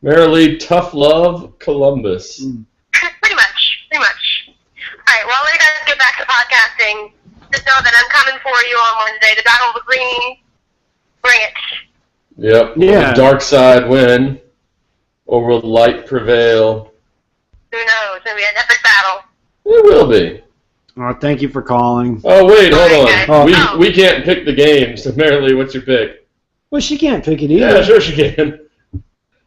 Marilee, tough love, Columbus. Pretty much. All right, well, I'll let you guys get back to podcasting. Just know that I'm coming for you on Wednesday. The Battle of the Green. Bring it. Yep. Yeah. Will the dark side win, or will light prevail? Who knows? It's going to be an epic battle. It will be. thank you for calling. Oh, wait, hold Okay. on. Oh. We can't pick the game, so Marilee, what's your pick? Well, she can't pick it either. Yeah, sure she can. I mean, I'm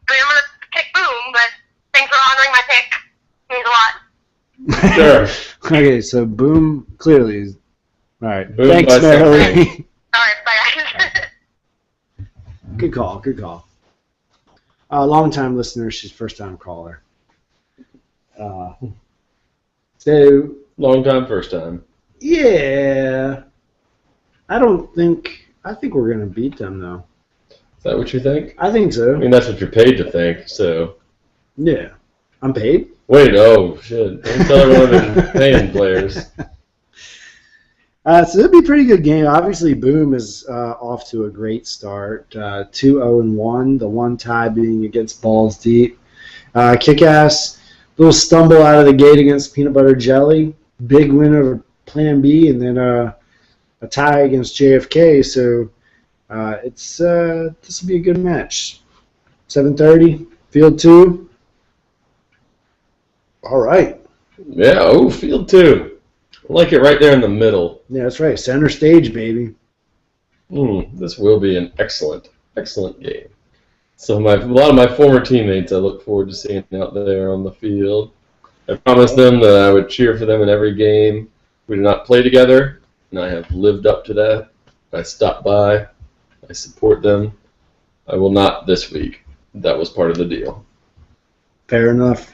going to pick Boom, but thanks for honoring my pick. Means a lot. Sure. Okay, so Boom clearly is... All right. Boom Thanks, by Marilee. All right, bye, guys. Good call. Good call. Long-time listener. She's first-time caller. So Long time, first time. yeah, I think we're gonna beat them though. Is that what you think? I think I so. mean, that's what you're paid to think, so. Yeah, I'm paid. Wait, oh, shit. Don't tell everyone they're paying players. So it'll be a pretty good game. Obviously, Boom is off to a great start. 2-0-1, the one tie being against Balls Deep. Kick-Ass, little stumble out of the gate against Peanut Butter Jelly. Big win over Plan B, and then a tie against JFK. So this will be a good match. 7:30, Field 2. All right. Yeah, oh, Field 2. I like it right there in the middle. Yeah, that's right. Center stage, baby. This will be an excellent, excellent game. So a lot of my former teammates I look forward to seeing out there on the field. I promised them that I would cheer for them in every game. We do not play together, and I have lived up to that. I stop by. I support them. I will not this week. That was part of the deal. Fair enough.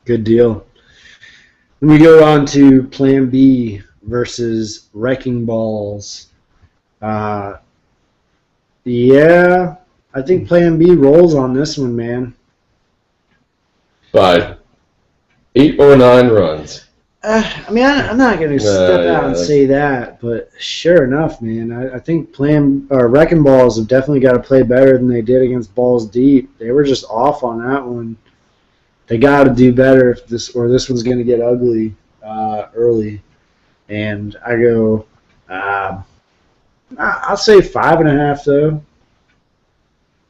Good deal. Then we go on to Plan B versus Wrecking Balls. Yeah, I think Plan B rolls on this one, man. By 8 or 9 runs. I'm not going to step out and say that, but sure enough, man. I think Wrecking Balls have definitely got to play better than they did against Balls Deep. They were just off on that one. They got to do better if this one's going to get ugly early. And I go, I'll say 5.5 though.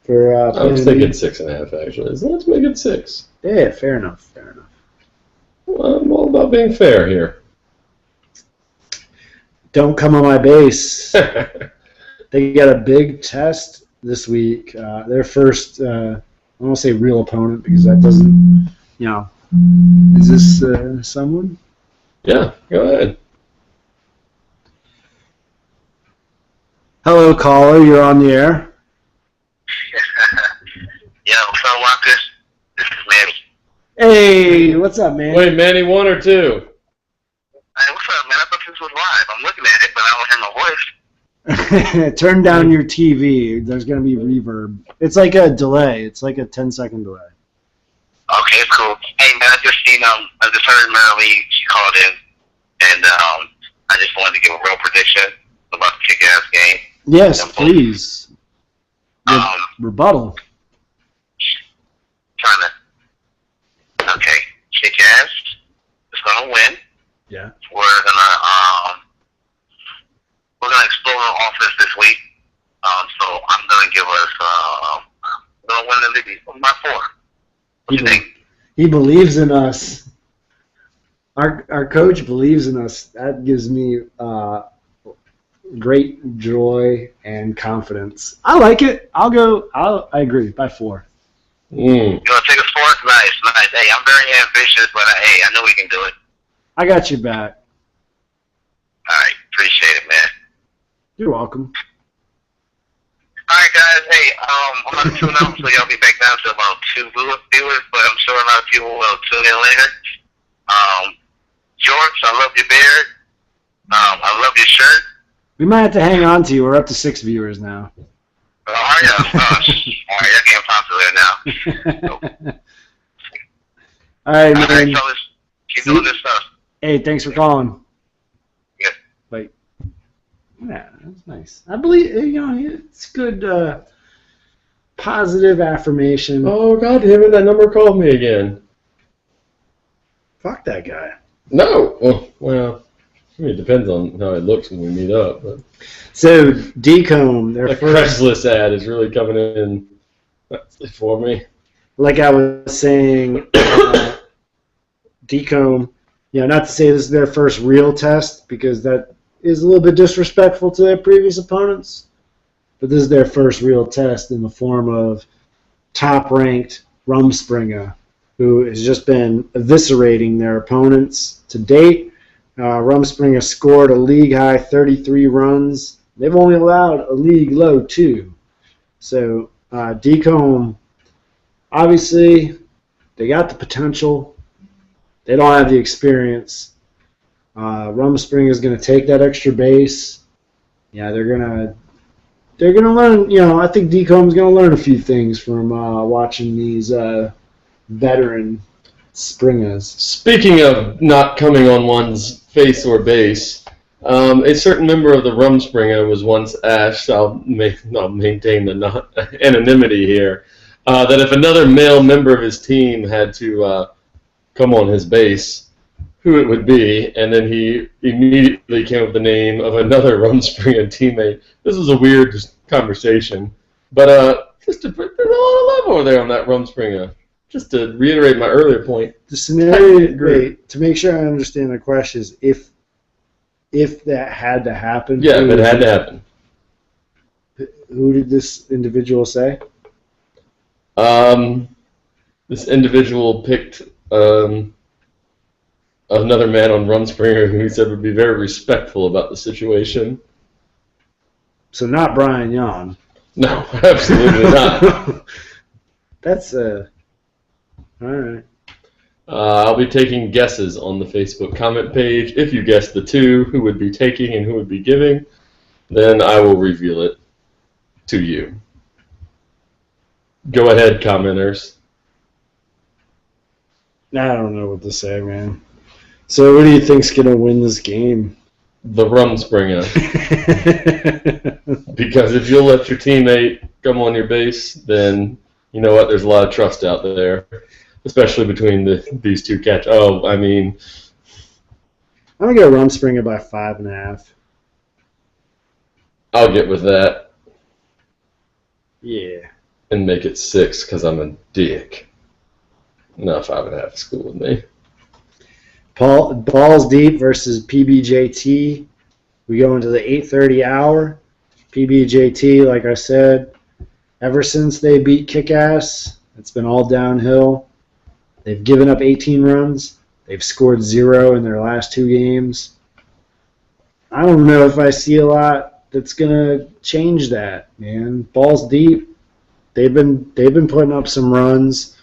For I was thinking 6.5 actually. So let's make it 6. Yeah, fair enough. Well, I'm all about being fair here. Don't come on my base. They got a big test this week. Their first. I won't say real opponent because that doesn't, is this someone? Yeah, go ahead. Hello, caller. You're on the air. Yo, what's up, Walker? This is Manny. Hey, what's up, man? Wait, Manny, 1 or 2? Hey, what's up, man? I thought this was live. I'm looking at it, but I don't hear no voice. Turn down your TV. There's going to be reverb. It's like a delay. It's like a 10-second delay. Okay, it's cool. Hey, man, I just heard Marilee. She called in, and I just wanted to give a real prediction about the kick-ass game. Yes, please. Rebuttal. Okay, kick-ass is gonna win. Yeah. We're gonna explore our offense this week. So I'm gonna give us gonna win the league by 4. What do you think? He believes in us. Our coach believes in us. That gives me great joy and confidence. I like it. I agree by 4. You wanna take a 4? Nice. Hey, I'm very ambitious, but hey, I know we can do it. I got you back. All right, appreciate it, man. You're welcome. All right, guys. Hey, I'm about to tune out, so y'all be back down to about 2 viewers, but I'm sure a lot of people will tune in later. George, I love your beard. I love your shirt. We might have to hang on to you. We're up to 6 viewers now. Oh, are ya? All right, y'all getting popular now. All right, All man. right, fellas. Keep doing this stuff. Hey, thanks for calling. Yeah. Bye. Yeah, that's nice. I believe, it's good positive affirmation. Oh, God damn it, that number called me again. Fuck that guy. No! Well, it depends on how it looks when we meet up. But So, Decomb, their the first, Craigslist ad is really coming in for me. like I was saying, Decomb, not to say this is their first real test, because that is a little bit disrespectful to their previous opponents, but this is their first real test in the form of top-ranked Rumspringa, who has just been eviscerating their opponents to date. Rumspringa scored a league-high 33 runs. They've only allowed a league-low 2. So Decombe, obviously, they got the potential. They don't have the experience. Rumspringa is going to take that extra base. Yeah, they're gonna learn. You know, I think Decombe's going to learn a few things from watching these veteran Springers. Speaking of not coming on one's face or base, a certain member of the Rumspringa was once asked, I'll maintain the anonymity here, that if another male member of his team had to come on his base, who it would be, and then he immediately came up with the name of another Rumspringa teammate. This was a weird conversation, but there's a lot of love over there on that Rumspringa. Just to reiterate my earlier point. The scenario, wait, to make sure I understand the question is if that had to happen. Yeah, if it had to happen. Who did this individual say? This individual picked another man on Rumspringa who he said would be very respectful about the situation. So not Brian Young. No, absolutely not. That's all right. I'll be taking guesses on the Facebook comment page. If you guess the two, who would be taking and who would be giving, then I will reveal it to you. Go ahead, commenters. I don't know what to say, man. So what do you think's going to win this game? The Rumspringa. Because if you'll let your teammate come on your base, then you know what? There's a lot of trust out there, especially between these two catch. Oh, I mean, I'm gonna go Rumspringa by 5.5. I'll get with that. Yeah. And make it 6 because I'm a dick. No, 5.5 is cool with me. Balls Deep versus PBJT. We go into the 8:30 hour. PBJT, like I said, ever since they beat Kick-Ass, it's been all downhill. They've given up 18 runs. They've scored 0 in their last 2 games. I don't know if I see a lot that's gonna change that, man. Balls Deep, they've been putting up some runs.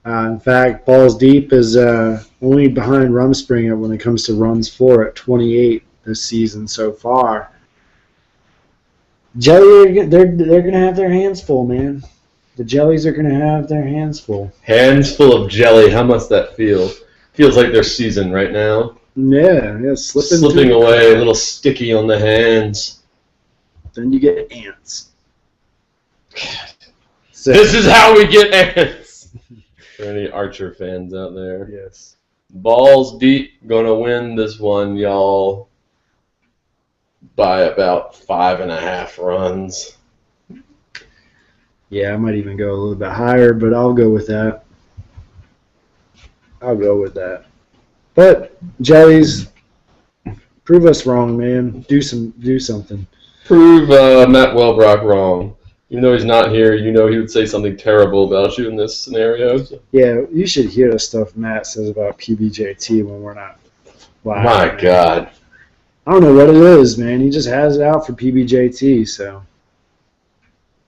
In fact, Balls Deep is only behind Rumspringa when it comes to runs for at 28 this season so far. Jelly, they're going to have their hands full, man. The Jellies are going to have their hands full. Hands full of jelly. How must that feel? Feels like their season right now. Yeah, slipping away, a little sticky on the hands. Then you get ants. So, this is how we get ants. For any Archer fans out there. Yes. Balls Deep gonna win this one, y'all, by about 5.5 runs. Yeah, I might even go a little bit higher, but I'll go with that. But Jellies, prove us wrong, man. Do something. Prove Matt Welbrock wrong. Even though he's not here, you know he would say something terrible about you in this scenario. So. Yeah, you should hear the stuff Matt says about PBJT when we're not live. My God. I don't know what it is, man. He just has it out for PBJT, so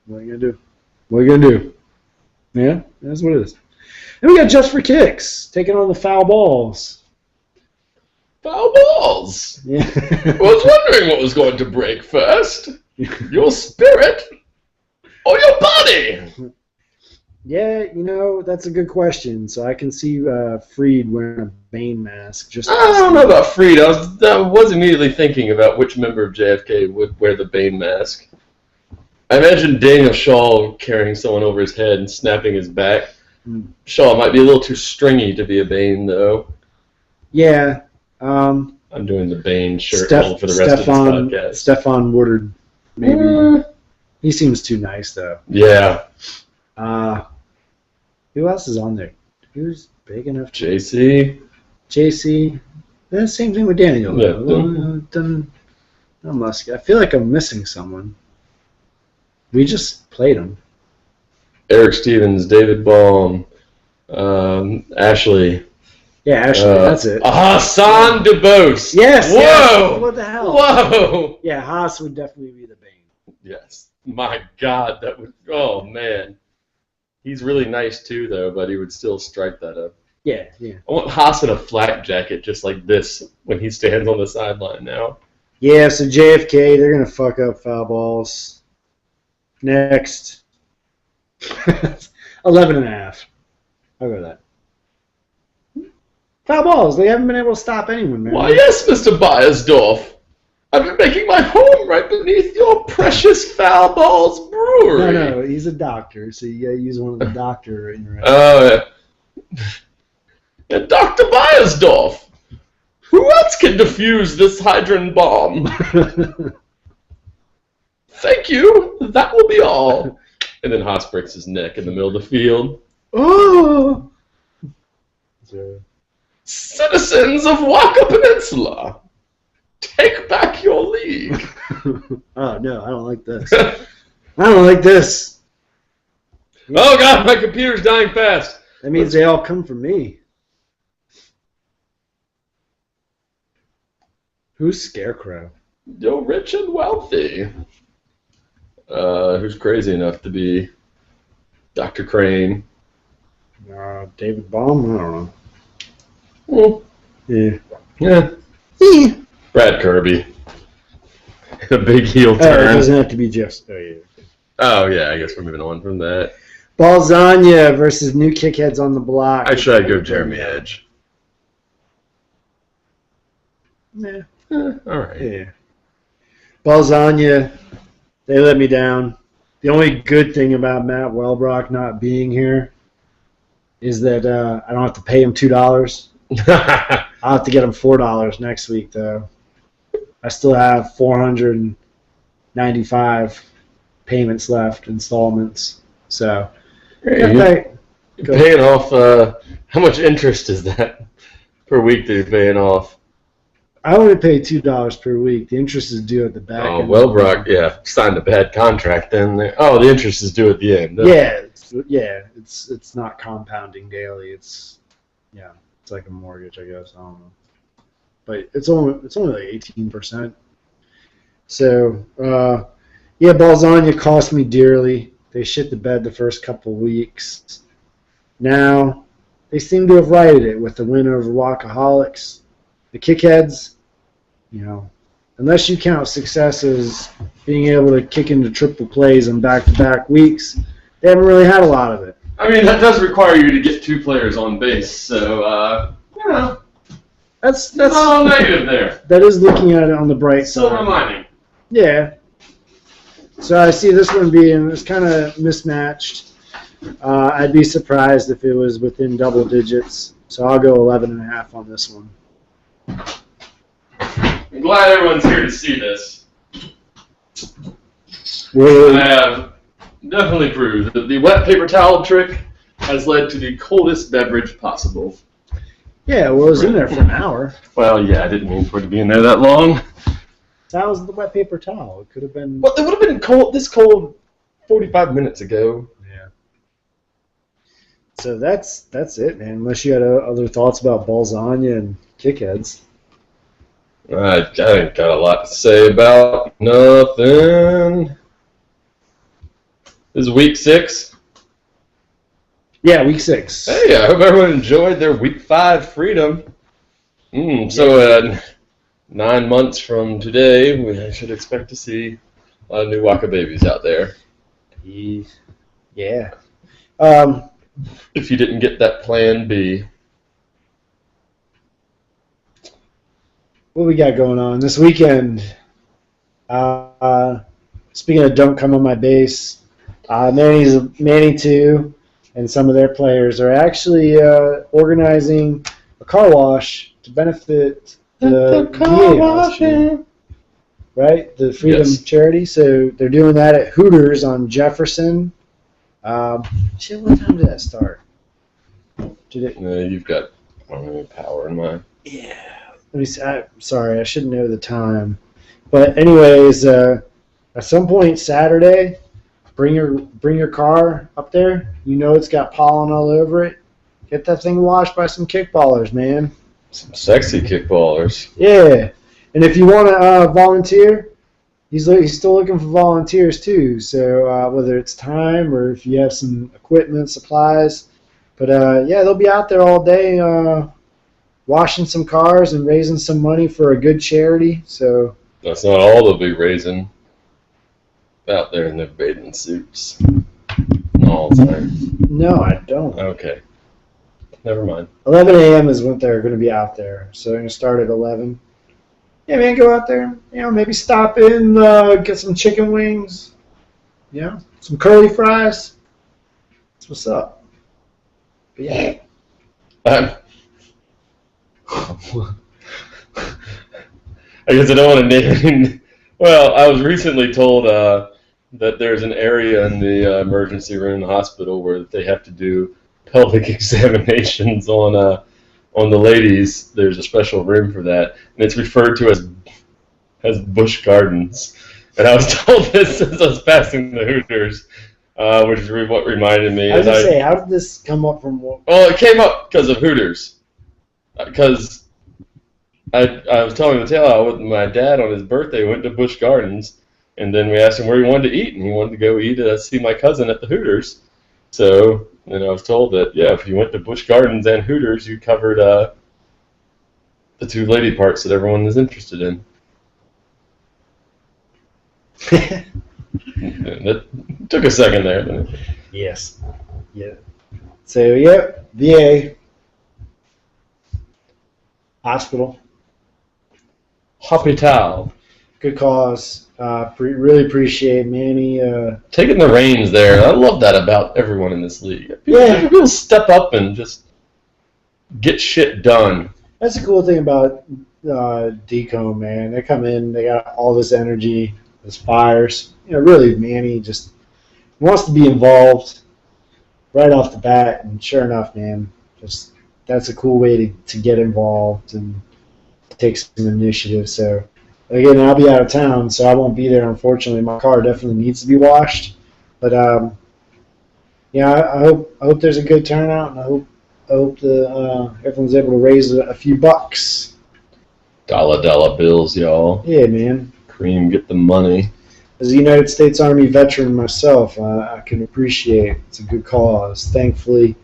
what are you going to do? Yeah, that's what it is. And we got Just for Kicks taking on the Foul Balls. Foul Balls? Yeah. I was wondering what was going to break first. Your spirit or your body? Yeah, that's a good question. So I can see Freed wearing a Bane mask. I don't know about Freed. I was immediately thinking about which member of JFK would wear the Bane mask. I imagine Daniel Shaw carrying someone over his head and snapping his back. Shaw might be a little too stringy to be a Bane, though. Yeah. I'm doing the Bane shirt all for the rest of this podcast. Stefan Woodard, maybe. He seems too nice, though. Yeah. Who else is on there? Who's big enough? JC. The same thing with Daniel. Yeah. I feel like I'm missing someone. We just played him. Eric Stevens, David Baum, Ashley. Yeah, Ashley, that's it. Hassan DeBose. Yes. Whoa. Yes. What the hell? Whoa. Yeah, Haas would definitely be the Bane. Yes. My God, that would. Oh man, he's really nice too, though. But he would still strike that up. Yeah. I want Haas in a flak jacket just like this when he stands on the sideline now. Yeah, so JFK, they're going to fuck up foul balls. Next. 11.5. I'll go with that. Foul balls. They haven't been able to stop anyone, man. Why, yes, Mr. Beiersdorf. I've been making my home right beneath your precious Foul Balls brewery. No, he's a doctor, so you got to use one of the doctor in your Oh, yeah. And Dr. Beiersdorf. Who else can defuse this hydrogen bomb? Thank you. That will be all. And then Haas breaks his neck in the middle of the field. Oh! Citizens of Waka Peninsula, take back your league. Oh, no, I don't like this. I don't like this. Oh, God, my computer's dying fast. That means they all come from me. Who's Scarecrow? You're rich and wealthy. Who's crazy enough to be Dr. Crane? David Baum? I don't know. Well, Yeah. Brad Kirby. A big heel It turn. doesn't have to be Jeff. Oh, yeah. Oh, yeah, I guess we're moving on from that. Balzania versus New Kickheads on the Block. I should go Jeremy Edge. Yeah. All right. Yeah. Balzania, they let me down. The only good thing about Matt Welbrock not being here is that I don't have to pay him $2. I'll have to get him $4 next week, though. I still have 495 payments left, installments. So, You're paying off, how much interest is that per week that you're paying off? I only pay $2 per week. The interest is due at the back Oh, end. Welbrock, yeah, signed a bad contract then. Oh, the interest is due at the end. It's not compounding daily. It's like a mortgage, I guess. I don't know, but it's only like 18%. So Balzania cost me dearly. They shit the bed the first couple weeks. Now they seem to have righted it with the win over Walkaholics. The Kickheads, unless you count success as being able to kick into triple plays on back-to-back weeks, they haven't really had a lot of it. I mean, that does require you to get 2 players on base, so, That's no negative there. That is looking at it on the bright Silver side. lining. Yeah. So I see this one being it's kind of mismatched. I'd be surprised if it was within double digits. So I'll go 11.5 on this one. I'm glad everyone's here to see this. Well, I have definitely proved that the wet paper towel trick has led to the coldest beverage possible. yeah, well, it was in there for an hour. Well, yeah, I didn't mean for it to be in there that long. That was the wet paper towel. It could have been. Well, it would have been this cold 45 minutes ago. Yeah. So that's it, man. Unless you had other thoughts about Balzania and Kickheads. I ain't got a lot to say about nothing. This is week 6. Yeah, week 6. Hey, I hope everyone enjoyed their week 5 freedom. So 9 months from today, we should expect to see a lot of new Waka babies out there. Yeah. If you didn't get that plan B. What we got going on this weekend? Speaking of don't come on my base, Manny 2 and some of their players are actually organizing a car wash to benefit the car VA washing. right? The Freedom Yes. Charity. So they're doing that at Hooters on Jefferson. Shit, what time did that start? Did it? You've got power in mind. Yeah. Let me see. Sorry, I should know the time. But anyways, at some point Saturday, bring your car up there. You know it's got pollen all over it. Get that thing washed by some kickballers, man. Some sexy kickballers. Yeah. And if you want to volunteer, he's still looking for volunteers too. So whether it's time or if you have some equipment, supplies, but yeah, they'll be out there all day washing some cars and raising some money for a good charity. So That's not all they'll be raising out there in their bathing suits all the time. no, I don't. Okay. Never mind. 11 a.m. is when they're going to be out there. So they're going to start at 11. Yeah, man, go out there. Maybe stop in, get some chicken wings. Some curly fries. That's what's up. But yeah. I guess I don't want to name. Well, I was recently told that there's an area in the emergency room in the hospital where they have to do pelvic examinations on the ladies. There's a special room for that, and it's referred to as Busch Gardens. And I was told this as I was passing the Hooters, which is what reminded me. I was going to say, how did this come up from what? Well, it came up because of Hooters. Because I was telling Mateo with my dad on his birthday, went to Busch Gardens, and then we asked him where he wanted to eat, and he wanted to go eat see my cousin at the Hooters. So, I was told that, yeah, if you went to Busch Gardens and Hooters, you covered the two lady parts that everyone is interested in. That took a second there. Didn't it? Yes. Yeah. So, yep, VA. Hospital. Hospital. Good cause. Really appreciate Manny. Taking the reins there. I love that about everyone in this league. People step up and just get shit done. That's the cool thing about Deco, man. They come in, they got all this energy, this fires. Really, Manny just wants to be involved right off the bat. And sure enough, man, just that's a cool way to get involved and take some initiative. So, again, I'll be out of town, so I won't be there, unfortunately. My car definitely needs to be washed. But, yeah, I hope there's a good turnout, and I hope everyone's able to raise a few bucks. Dollar bills, y'all. Yeah, man. Cream, get the money. As a United States Army veteran myself, I can appreciate it's a good cause. Thankfully,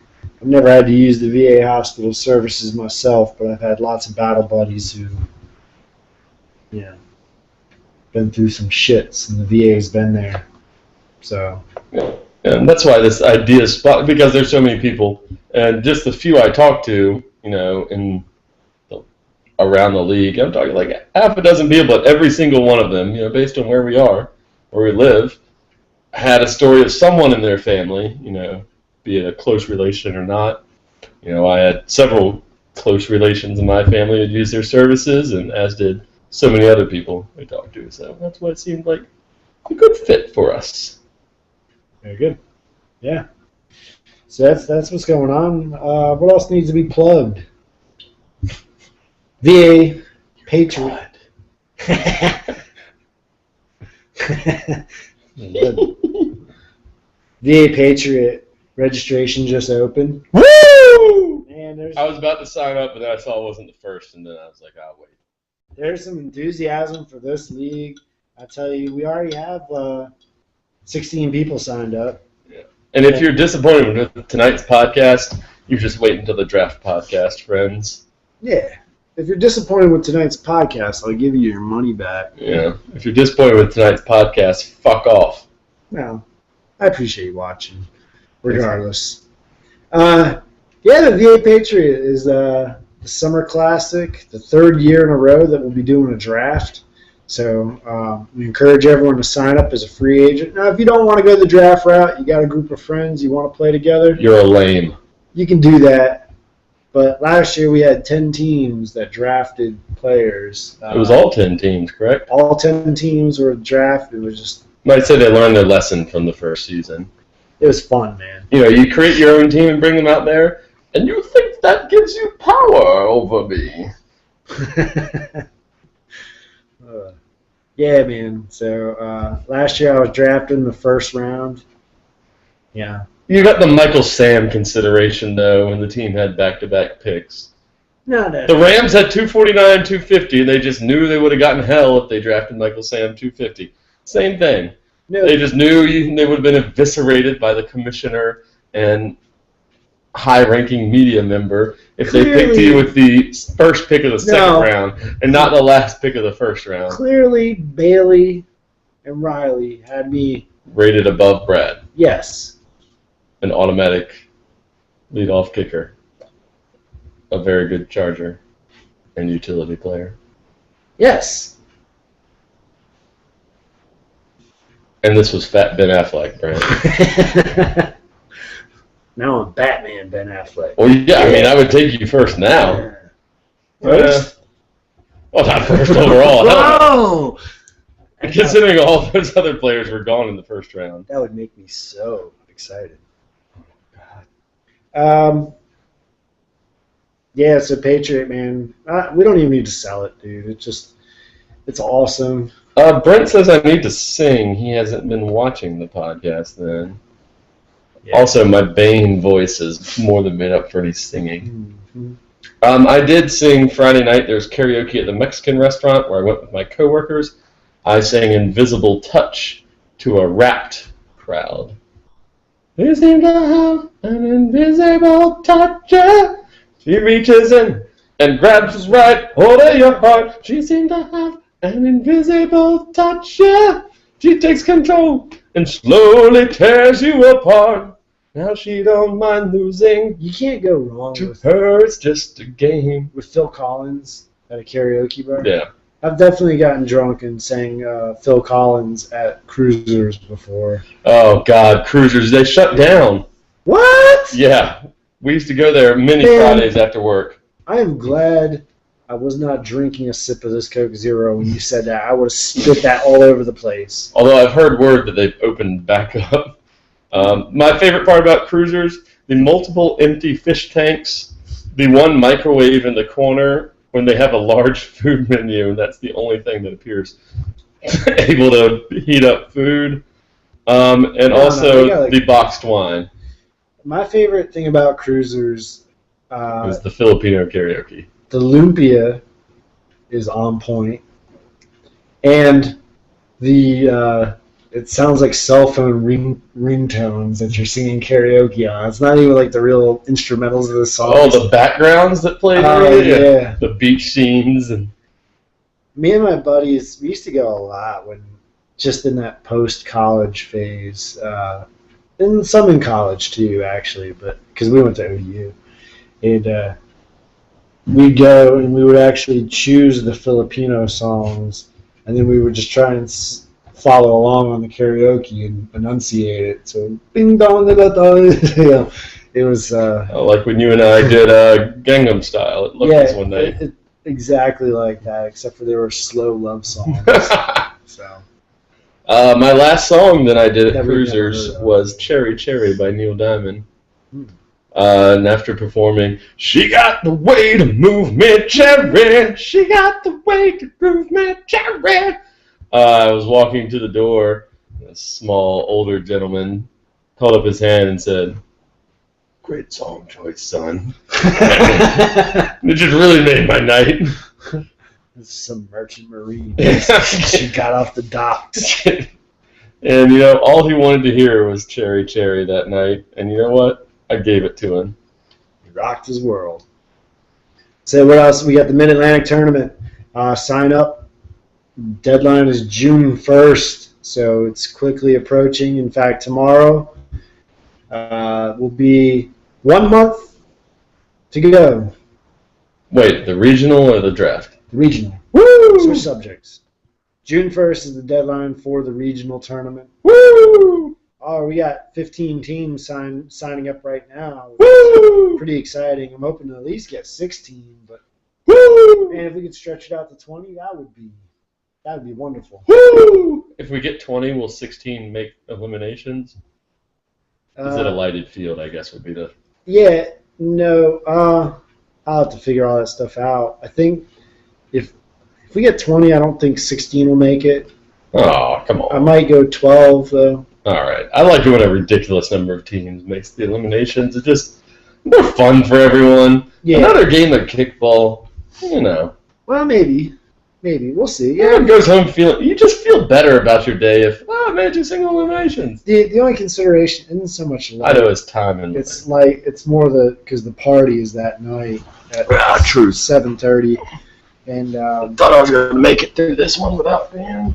I've never had to use the VA hospital services myself, but I've had lots of battle buddies who, been through some shits, and the VA's been there. So. Yeah. And that's why this idea is spot, because there's so many people, and just the few I talk to, around the league, I'm talking like half a dozen people, but every single one of them, based on where we are, where we live, had a story of someone in their family, be it a close relation or not. I had several close relations in my family that used their services, and as did so many other people we talked to. So that's why it seemed like a good fit for us. Very good. Yeah. So that's what's going on. What else needs to be plugged? VA Patriot. VA Patriot registration just opened. Woo! Man, I was about to sign up, but then I saw it wasn't the first, and then I was like, I'll wait. There's some enthusiasm for this league. I tell you, we already have 16 people signed up. Yeah. And if you're disappointed with tonight's podcast, you just wait until the draft podcast, friends. Yeah. If you're disappointed with tonight's podcast, I'll give you your money back. Yeah. If you're disappointed with tonight's podcast, fuck off. No. I appreciate you watching, regardless. The VA Patriot is the Summer Classic, the third year in a row that we'll be doing a draft. So we encourage everyone to sign up as a free agent. Now, if you don't want to go the draft route, you got a group of friends, you want to play together. You're a lame. You can do that. But last year we had 10 teams that drafted players. It was all 10 teams, correct? All 10 teams were drafted. It was just... Might say they learned their lesson from the first season. It was fun, man. You create your own team and bring them out there, and you think that gives you power over me. Yeah, man. So last year I was drafted in the first round. Yeah. You got the Michael Sam consideration, though, when the team had back-to-back picks. No, no. The Rams had 249, 250, and they just knew they would have gotten hell if they drafted Michael Sam 250. Same thing. No. They just knew they would have been eviscerated by the commissioner and high-ranking media member if they picked you with the first pick of the second round and not the last pick of the first round. Clearly, Bailey and Riley had me Rated above Brad, yes. an automatic leadoff kicker, a very good charger, and utility player. Yes. And this was Fat Ben Affleck, Brad. Now I'm Batman Ben Affleck. Well, yeah, I mean, I would take you first now. First? Well, not first overall. Whoa! Considering all those other players were gone in the first round. That would make me so excited. God. Yeah, so Patriot, man. We don't even need to sell it, dude. It's awesome. Brent says I need to sing. He hasn't been watching the podcast then. Yeah. Also, my Bane voice is more than made up for any singing. Mm-hmm. I did sing Friday night. There's karaoke at the Mexican restaurant where I went with my coworkers. I sang Invisible Touch to a rapt crowd. You seem to have an invisible touch. She reaches in and grabs his right hold of your heart. She seemed to have an invisible touch. She takes control and slowly tears you apart. Now she don't mind losing. You can't go wrong to her. It's just a game. With Phil Collins at a karaoke bar. Yeah. I've definitely gotten drunk and sang Phil Collins at Cruisers before. Oh, God, Cruisers. They shut down. What? Yeah. We used to go there many Fridays after work. I am glad I was not drinking a sip of this Coke Zero when you said that. I would have spit that all over the place. Although I've heard word that they've opened back up. My favorite part about Cruisers, the multiple empty fish tanks, the one microwave in the corner when they have a large food menu, and that's the only thing that appears able to heat up food, and also the boxed wine. My favorite thing about Cruisers is the Filipino karaoke. The lumpia is on point, and the it sounds like cell phone ringtones that you're singing karaoke on. It's not even like the real instrumentals of the song. Oh, the backgrounds that play. Oh, yeah. The beach scenes and. Me and my buddies, we used to go a lot when just in that post-college phase, and some in college too, actually, but because we went to OU, and we'd go and we would actually choose the Filipino songs, and then we would just try and follow along on the karaoke and enunciate it. So, ding dong da da da. You know, it was like when you and I did Gangnam Style at Lucky's one night. Exactly like that, except for there were slow love songs. So. My last song that I did at Cruisers was Cherry Cherry by Neil Diamond. And after performing, she got the way to move me, Cherry. She got the way to move me, Cherry. I was walking to the door. A small, older gentleman held up his hand and said, "Great song choice, son." It just really made my night. Some merchant marine. She got off the docks. And, you know, all he wanted to hear was Cherry Cherry that night. And you know what? I gave it to him. He rocked his world. So what else? We got the Mid-Atlantic Tournament. Sign up. Deadline is June 1st, so it's quickly approaching. In fact, tomorrow will be 1 month to go. Wait, the regional or the draft? The regional. Woo! Switch subjects. June 1st is the deadline for the regional tournament. Woo! Oh, we got 15 teams signing up right now. Woo! Pretty exciting. I'm hoping to at least get 16, but woo! And if we could stretch it out to 20, that would be wonderful. Woo! If we get 20, will 16 make eliminations? Is it a lighted field, I guess, would be the... Yeah, no. I'll have to figure all that stuff out. I think if we get 20, I don't think 16 will make it. Oh, come on. I might go 12, though. All right. I like when a ridiculous number of teams makes the eliminations. It's just more fun for everyone. Yeah. Another game of kickball, you know. Well, maybe. We'll see. Everyone goes home feeling. You just feel better about your day if I made you single eliminations. The only consideration isn't so much I luck. know it's time and It's like it's more because the party is that night at true. 7:30, and Thought I was gonna make it through this one without being.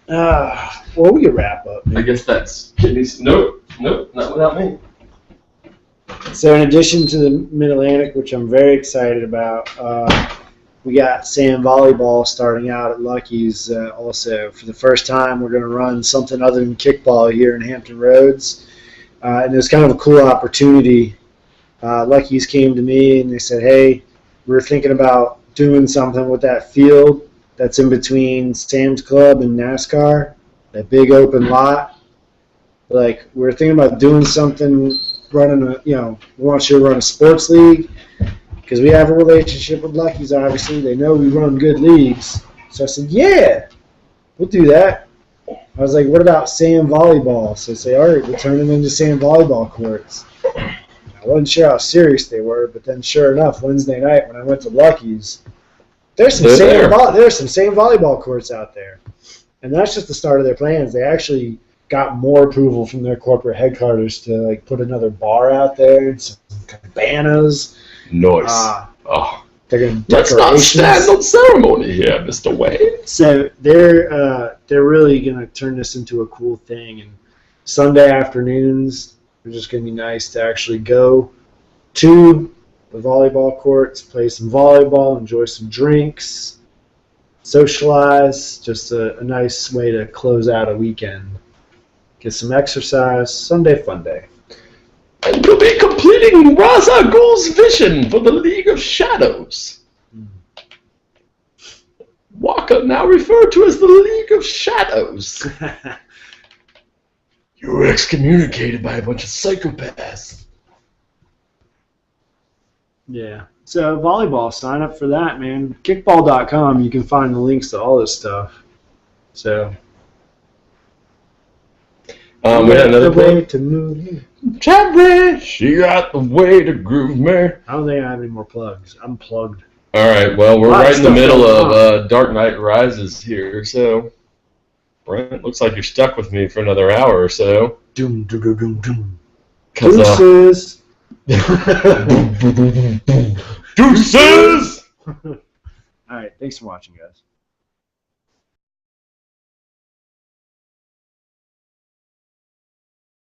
well, we can wrap up. I guess that's kidneys. Nope, not without me. So in addition to the Mid-Atlantic, which I'm very excited about, we got sand volleyball starting out at Lucky's also. For the first time, we're going to run something other than kickball here in Hampton Roads. And it was kind of a cool opportunity. Lucky's came to me and they said, hey, we're thinking about doing something with that field that's in between Sam's Club and NASCAR, that big open lot. Like, we're thinking about doing something, running we want you to run a sports league. Because we have a relationship with Lucky's, obviously. They know we run good leagues. So I said, yeah, we'll do that. I was like, what about sand volleyball? So I say, all right, we'll turn them into sand volleyball courts. I wasn't sure how serious they were, but then sure enough, Wednesday night when I went to Lucky's, there's some sand volleyball courts out there. And that's just the start of their plans. They actually got more approval from their corporate headquarters to put another bar out there and some cabanas. Nice. They're going to Let's not stand on ceremony here, Mr. Wade. So they're really going to turn this into a cool thing. And Sunday afternoons are just going to be nice to actually go to the volleyball courts, play some volleyball, enjoy some drinks, socialize. Just a nice way to close out a weekend. Get some exercise. Sunday fun day. And you'll be completing Ra's al Ghul's vision for the League of Shadows. Walker, now referred to as the League of Shadows. You were excommunicated by a bunch of psychopaths. Yeah. So volleyball, sign up for that, man. Kickball.com, you can find the links to all this stuff. So. We had another way play. to move. Chadwick, she got the way to groove me. I don't think I have any more plugs. I'm plugged. All right, well, we're Lot of right in the stuff middle going of Dark Knight Rises here, so Brent, looks like you're stuck with me for another hour or so. Doom, doom, doom, doom, doom. 'Cause, Deuces. Deuces! All right, thanks for watching, guys.